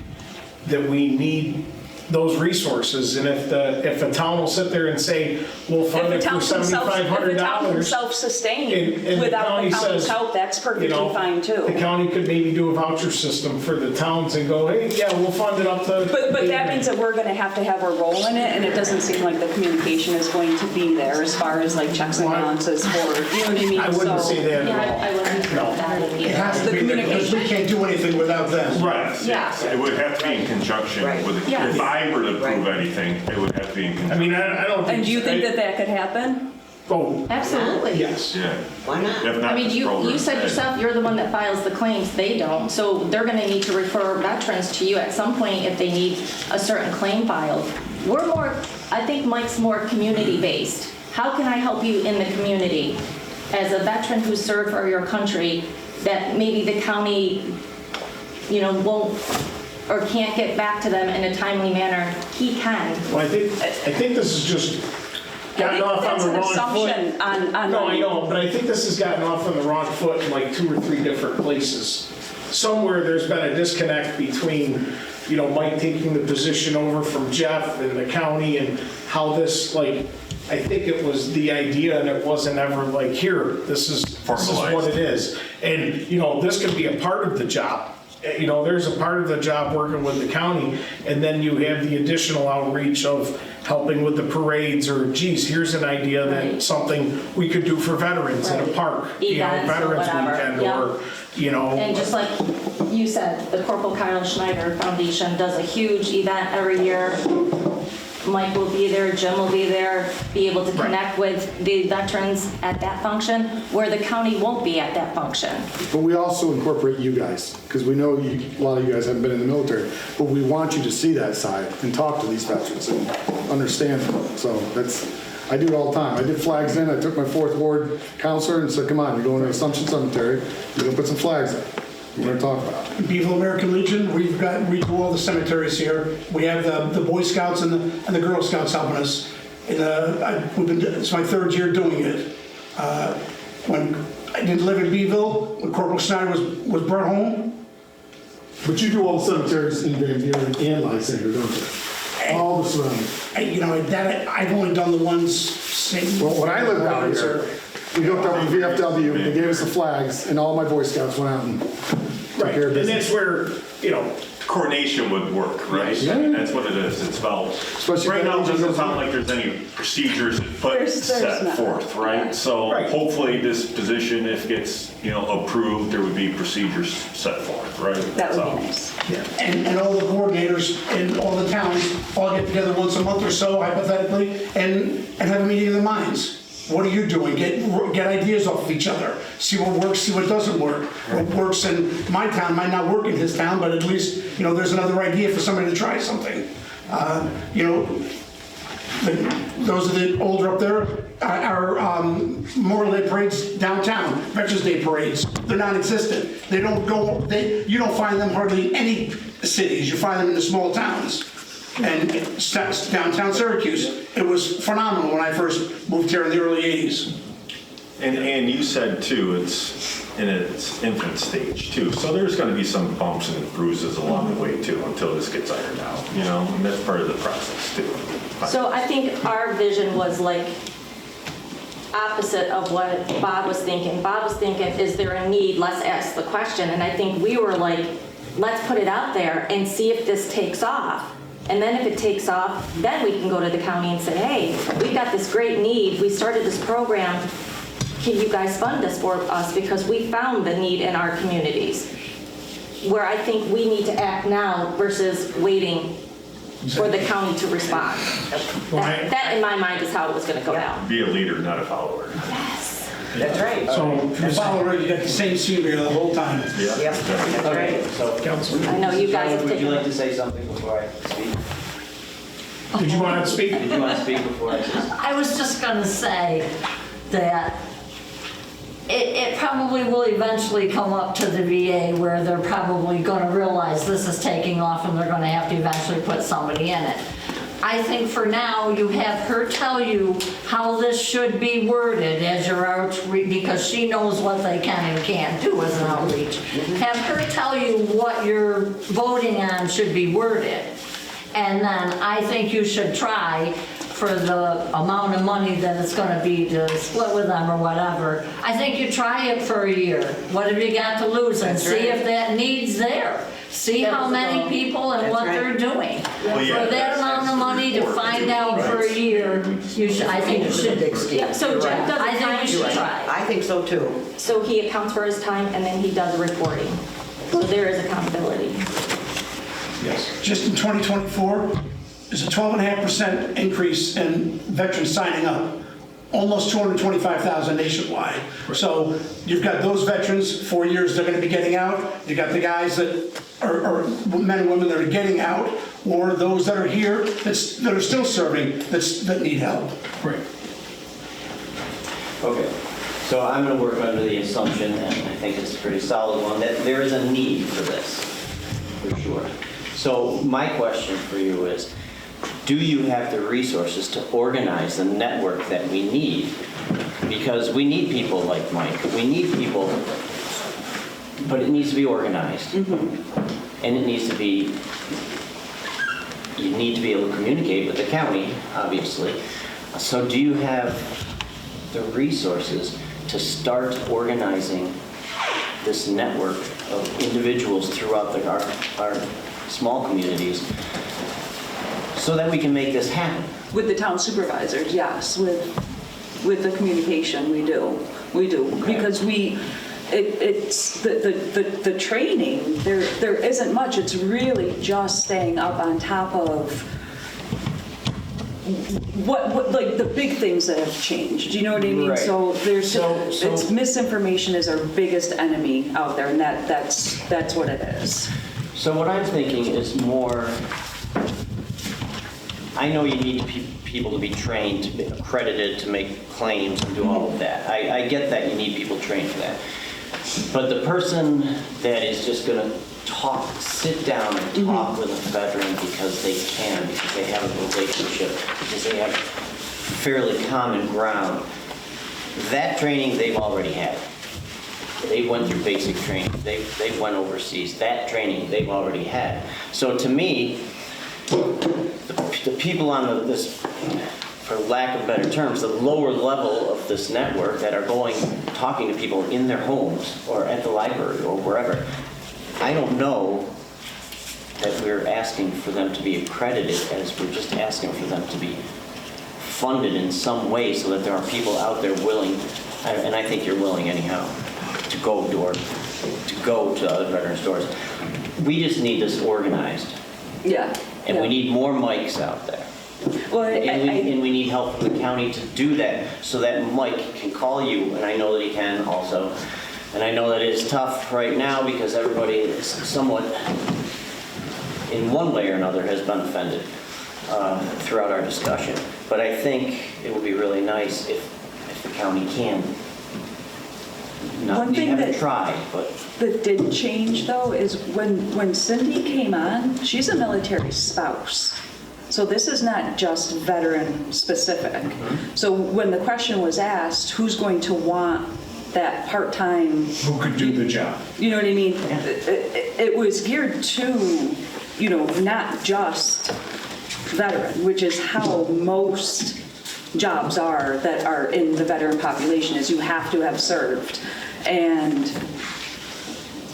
that we need those resources. And if a town will sit there and say, we'll fund it for If the town can $7,500. self-sustain and without the county county's says, help, that's perfectly fine too. The county could maybe do a voucher system for the towns and go, hey, yeah, we'll fund it up to. But that means that we're gonna have to have a role in it, and it doesn't seem like the communication is going to be there as far as like checks and balances for, you know what I mean? I wouldn't So- say that Yeah, at all. I wouldn't agree with that It either. has to be there because we can't do anything without them. Right. Yeah. It would have to be in conjunction with, Yeah. if I were to approve anything, it would have to be in I conjunction. mean, I don't think. And do you think that that could happen? Oh, Absolutely. yes. Yeah. Why not? If not, I mean, just you throw it said in. yourself, you're the one that files the claims, they don't. So they're gonna need to refer veterans to you at some point if they need a certain claim filed. We're more, I think Mike's more community-based. How can I help you in the community? As a veteran who served for your country, that maybe the county, won't or can't get back to them in a timely manner, he can. Well, I think this is just gotten off on the wrong foot. That's an assumption on. No, I know, but I think this has gotten off on the wrong foot in like 2 or 3 different places. Somewhere there's been a disconnect between, Mike taking the position over from Jeff and the county and how this, I think it was the idea and it wasn't ever like, here, this is what it is. And, this could be a part of the job. There's a part of the job working with the county, and then you have the additional outreach of helping with the parades, or geez, here's an idea that something we could do for veterans in a park, Events or Veterans whatever, Weekend, yeah. or, And just like you said, the Corporal Kyle Schneider Foundation does a huge event every year. Mike will be there, Jim will be there, be able to connect with the veterans at that function, where the county won't be at that function. But we also incorporate you guys, because we know a lot of you guys haven't been in the military, but we want you to see that side and talk to these veterans and understand them. So I do it all the time. I did flags in. I took my 4th Ward counselor and said, come on, you're going to Assumption Cemetery. You're going to put some flags up. We're going to talk about it. Beeville American Legion, we do all the cemeteries here. We have the Boy Scouts and the Girl Scouts helping us. And it's my 3rd year doing it. When I didn't live in Beeville, when Corporal Snyder was brought home. But you do all the cemeteries in Van Buren and Lysander, don't you? All the surroundings. I've only done the ones. Well, when I lived out here, we hooked up with VFW, they gave us the flags, and all my Boy Scouts went out and took care of and business. that's where, Coordination would work, right? Yeah. I mean, that's what it is. It's about, Especially right now, it when doesn't sound like there's any procedures There's set not. forth, right? So Right. hopefully this position, if it gets, approved, there would be procedures set forth, right? That would So- be nice. And all the coordinators in all the towns all get together once a month or so, hypothetically, and have a meeting of the minds. What are you doing? Get ideas off of each other. See what works, see what doesn't work. What works in my town might not work in his town, but at least, there's another idea for somebody to try something. Those of the older up there, our Memorial Day parades downtown, Veterans Day parades, they're non-existent. They don't go, you don't find them hardly in any cities. You find them in the small towns. And downtown Syracuse, it was phenomenal when I first moved here in the early 80s. And you said too, it's in its infant stage too. So there's gonna be some bumps and bruises along the way too, until this gets ironed out, and that's part of the process too. So I think our vision was like opposite of what Bob was thinking. Bob was thinking, is there a need? Let's ask the question. And I think we were like, let's put it out there and see if this takes off. And then if it takes off, then we can go to the county and say, hey, we've got this great need. We started this program. Can you guys fund this for us? Because we found the need in our communities. Where I think we need to act now versus waiting for the county to respond. That in my mind is how it was going to go down. Be a leader, not a follower. Yes. That's right. The follower, you got the same scenery the whole time. Yep, that's Okay, right. so. I know you guys have Would taken you like it. to say something before I speak? did you want to speak? Did you want to speak before I speak? I was just gonna say that it probably will eventually come up to the VA where they're probably gonna realize this is taking off and they're gonna have to eventually put somebody in it. I think for now, you have her tell you how this should be worded as your outreach, because she knows what they can and can't do as an outreach. Have her tell you what you're voting on should be worded. And then I think you should try for the amount of money that it's gonna be to split with them or whatever. I think you try it for a year. What have you got to lose? And see if that need's there. See how many people and what they're doing. Well, yeah, For that amount of money to find out for a year, I think you should. Yeah, so Jeff does I think you should time. try. I think so too. So he accounts for his time and then he does reporting. So there is accountability. Just in 2024, there's a 12.5% increase in veterans signing up, almost 225,000 nationwide. So you've got those veterans, 4 years they're going to be getting out. You got the guys that are men and women that are getting out, or those that are here that are still serving that need help. Right. Okay, so I'm going to work under the assumption, and I think it's a pretty solid one, that there is a need for this, for sure. So my question for you is, do you have the resources to organize the network that we need? Because we need people like Mike. We need people, but it needs to be organized. And it needs to be, you need to be able to communicate with the county, obviously. So do you have the resources to start organizing this network of individuals throughout our small communities so that we can make this happen? With the town supervisors, yes, with the communication, we do. Okay. Because it's the training, there isn't much, it's really just staying up on top of what like the big things that have changed, you know what I mean? Right. So there's, So- it's misinformation is our biggest enemy out there, and that's what it is. So what I'm thinking is more, I know you need people to be trained, to be accredited, to make claims and do all of that. I get that you need people trained for that. But the person that is just gonna sit down and talk with a veteran because they can, because they have a relationship, because they have fairly common ground, that training they've already had. They went through basic training. They went overseas. That training they've already had. So to me, the people on this, for lack of better terms, the lower level of this network that are talking to people in their homes or at the library or wherever, I don't know that we're asking for them to be accredited as we're just asking for them to be funded in some way so that there are people out there willing, and I think you're willing anyhow, to go to other veteran stores. We just need this organized. Yeah. And we need more mics out there. Well, And we need help from the county to do that, so that Mike can call you, and I know that he can also. And I know that it is tough right now because everybody is somewhat, in one way or another, has been offended throughout our discussion. But I think it would be really nice if the county can. One You thing haven't that- tried, but that did change though is when Cindy came on, she's a military spouse. So this is not just veteran specific. So when the question was asked, who's going to want that part-time, Who could do the job? you know what I mean? It was geared to, not just veteran, which is how most jobs are that are in the veteran population, is you have to have served. And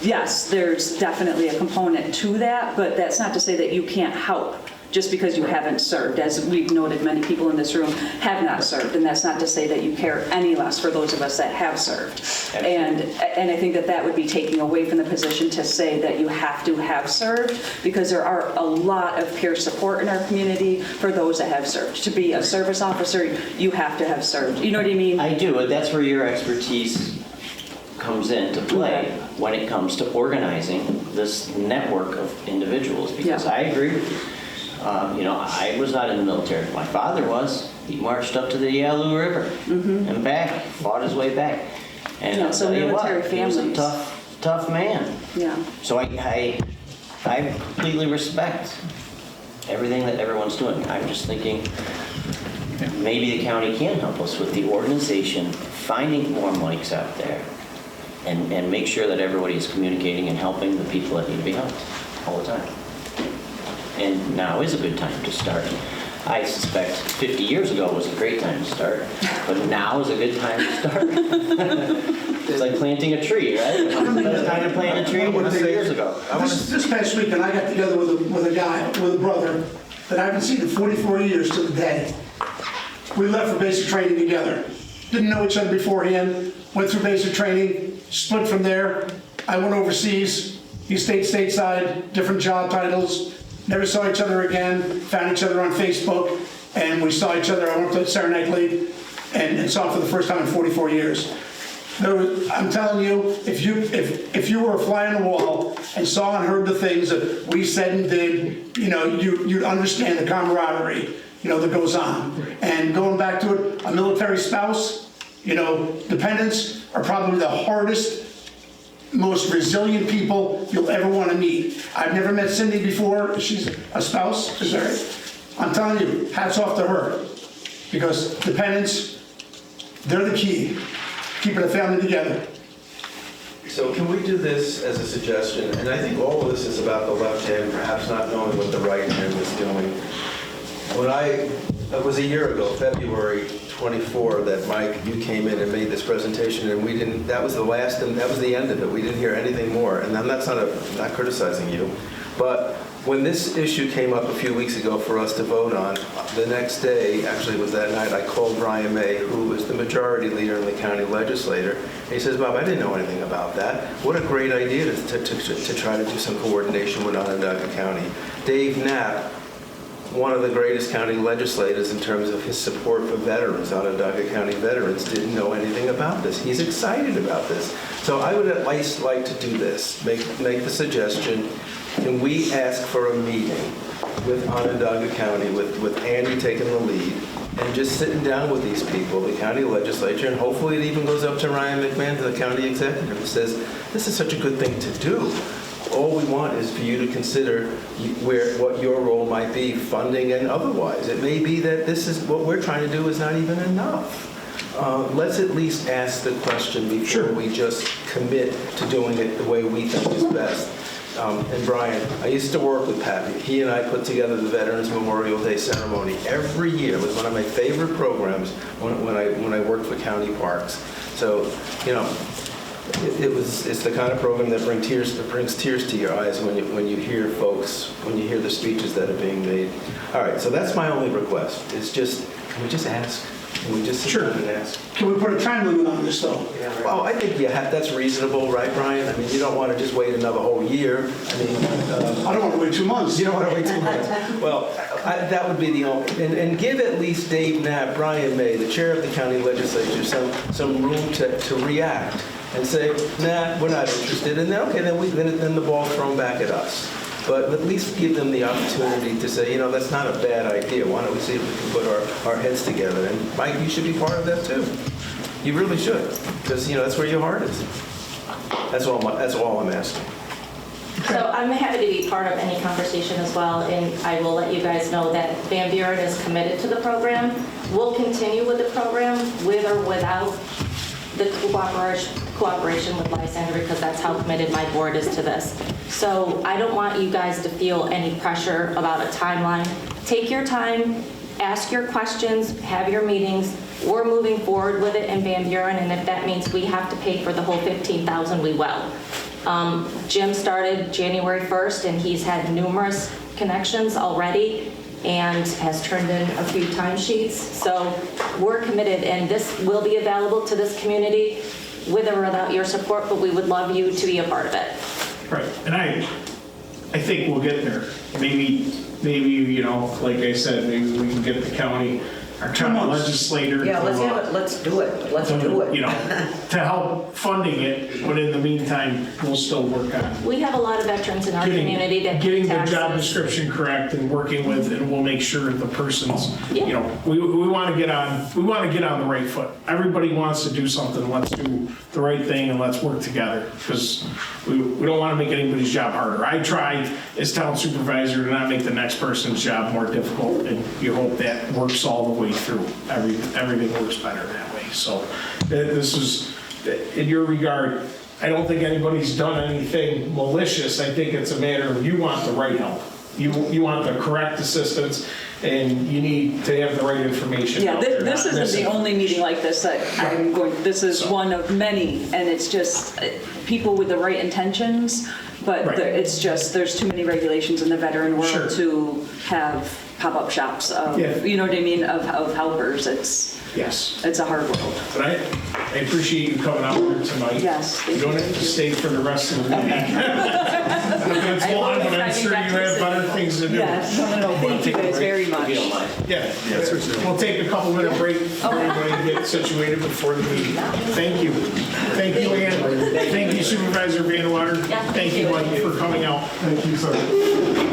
yes, there's definitely a component to that, but that's not to say that you can't help just because you haven't served. As we've noted, many people in this room have not served, and that's not to say that you care any less for those of us that have served. And I think that would be taking away from the position to say that you have to have served, because there are a lot of peer support in our community for those that have served. To be a service officer, you have to have served. You know what I mean? I do, and that's where your expertise comes into play when it comes to organizing this network of individuals, because Yeah. I agree with you. I was not in the military. My father was. He marched up to the Yalu River and back, fought his way back. And Yeah, I'll so tell you what, military he was a families. tough man. Yeah. So I completely respect everything that everyone's doing. I'm just thinking maybe the county can help us with the organization, finding more mics out there, and make sure that everybody is communicating and helping the people that need to be helped all the time. and now is a good time to start. I suspect 50 years ago was a great time to start, but now is a good time to start. It's like planting a tree, right? It was the best time to plant a tree 50 years ago. This past weekend, I got together with a guy, with a brother, that I haven't seen in 44 years to the day. We left for basic training together. Didn't know each other beforehand, went through basic training, split from there. I went overseas, he stayed stateside, different job titles, never saw each other again, found each other on Facebook, and we saw each other. I went to the Saranac League and saw him for the first time in 44 years. I'm telling you, if you were a fly on the wall and saw and heard the things that we said and did, you'd understand the camaraderie, that goes on. And going back to it, a military spouse, dependents are probably the hardest, most resilient people you'll ever want to meet. I've never met Cindy before. She's a spouse, is that right? I'm telling you, hats off to her. Because dependents, they're the key. Keeping a family together. So can we do this as a suggestion? And I think all of this is about the left hand, perhaps not knowing what the right hand is doing. It was a year ago, February 24, that Mike, you came in and made this presentation, and that was the last, and that was the end of it. We didn't hear anything more. And that's not criticizing you, but when this issue came up a few weeks ago for us to vote on, the next day, actually it was that night, I called Brian May, who was the majority leader in the county legislature. And he says, Bob, I didn't know anything about that. What a great idea to try to do some coordination with Onondaga County. Dave Knapp, one of the greatest county legislators in terms of his support for veterans, Onondaga County veterans, didn't know anything about this. He's excited about this. So I would at least like to do this, make the suggestion. Can we ask for a meeting with Onondaga County, with Andy taking the lead, and just sitting down with these people, the county legislature, and hopefully it even goes up to Ryan McMahon, the county executive, and says, this is such a good thing to do. All we want is for you to consider what your role might be, funding and otherwise. It may be that this is what we're trying to do is not even enough. Let's at least ask the question before we just commit to doing it the way we think is best. And Brian, I used to work with Pat. He and I put together the Veterans Memorial Day ceremony every year. It was one of my favorite programs when I worked for county parks. So, it's the kind of program that brings tears to your eyes when you hear folks, when you hear the speeches that are being made. All right, so that's my only request. It's just, can we just ask? Can we just sit down and ask? Can we put a time limit on this, though? Well, I think that's reasonable, right, Brian? I mean, you don't want to just wait another whole year. I mean, I don't want to wait 2 months. You don't want to wait 2 months. Well, that would be the only, and give at least Dave Knapp, Brian May, the chair of the county legislature, some room to react and say, nah, we're not interested. And then, okay, then the ball's thrown back at us. But at least give them the opportunity to say, that's not a bad idea. Why don't we see if we can put our heads together? And Mike, you should be part of that too. You really should, because that's where your heart is. That's all I'm asking. So I'm happy to be part of any conversation as well, and I will let you guys know that Van Buren is committed to the program. We'll continue with the program with or without the cooperation with Lysander, because that's how committed my board is to this. So I don't want you guys to feel any pressure about a timeline. Take your time, ask your questions, have your meetings. We're moving forward with it in Van Buren, and if that means we have to pay for the whole $15,000, we will. Jim started January 1st, and he's had numerous connections already and has turned in a few timesheets. So we're committed, and this will be available to this community with or without your support, but we would love you to be a part of it. Right, and I think we'll get there. Maybe, like I said, maybe we can get the county, our county legislator. Yeah, let's do it. Let's do it. To help funding it, but in the meantime, we'll still work on We have a lot of veterans in our community that pay getting the taxes. job description correct and working with, and we'll make sure the person's, Yeah. we want to get on the right foot. Everybody wants to do something. Let's do the right thing and let's work together, because we don't want to make anybody's job harder. I try as town supervisor to not make the next person's job more difficult, and you hope that works all the way through. Everything works better that way. So this is, in your regard, I don't think anybody's done anything malicious. I think it's a matter of you want the right help. You want the correct assistance, and you need to have the right information Yeah, out there, this not isn't the missing. only meeting like this that I'm going, this is one of many, and it's just people with the right intentions, but Right. it's just, there's too many regulations in the veteran Sure. world to have pop-up shops of, Yeah. you know what I mean, of helpers. Yes. It's a hard world. But I appreciate you coming out here tonight. Yes, thank You don't have to stay for the rest of the meeting. It's I will long, be but I'm driving sure you back to the have better city. things to do. Yes, no, thank you guys very much. If you don't mind. Yeah, we'll take a couple minute break for everybody to get situated before the meeting. Thank you. Thank you, Ann. Thank you Supervisor Vanwater. Thank you, Mike, for coming out. Thank you, sir.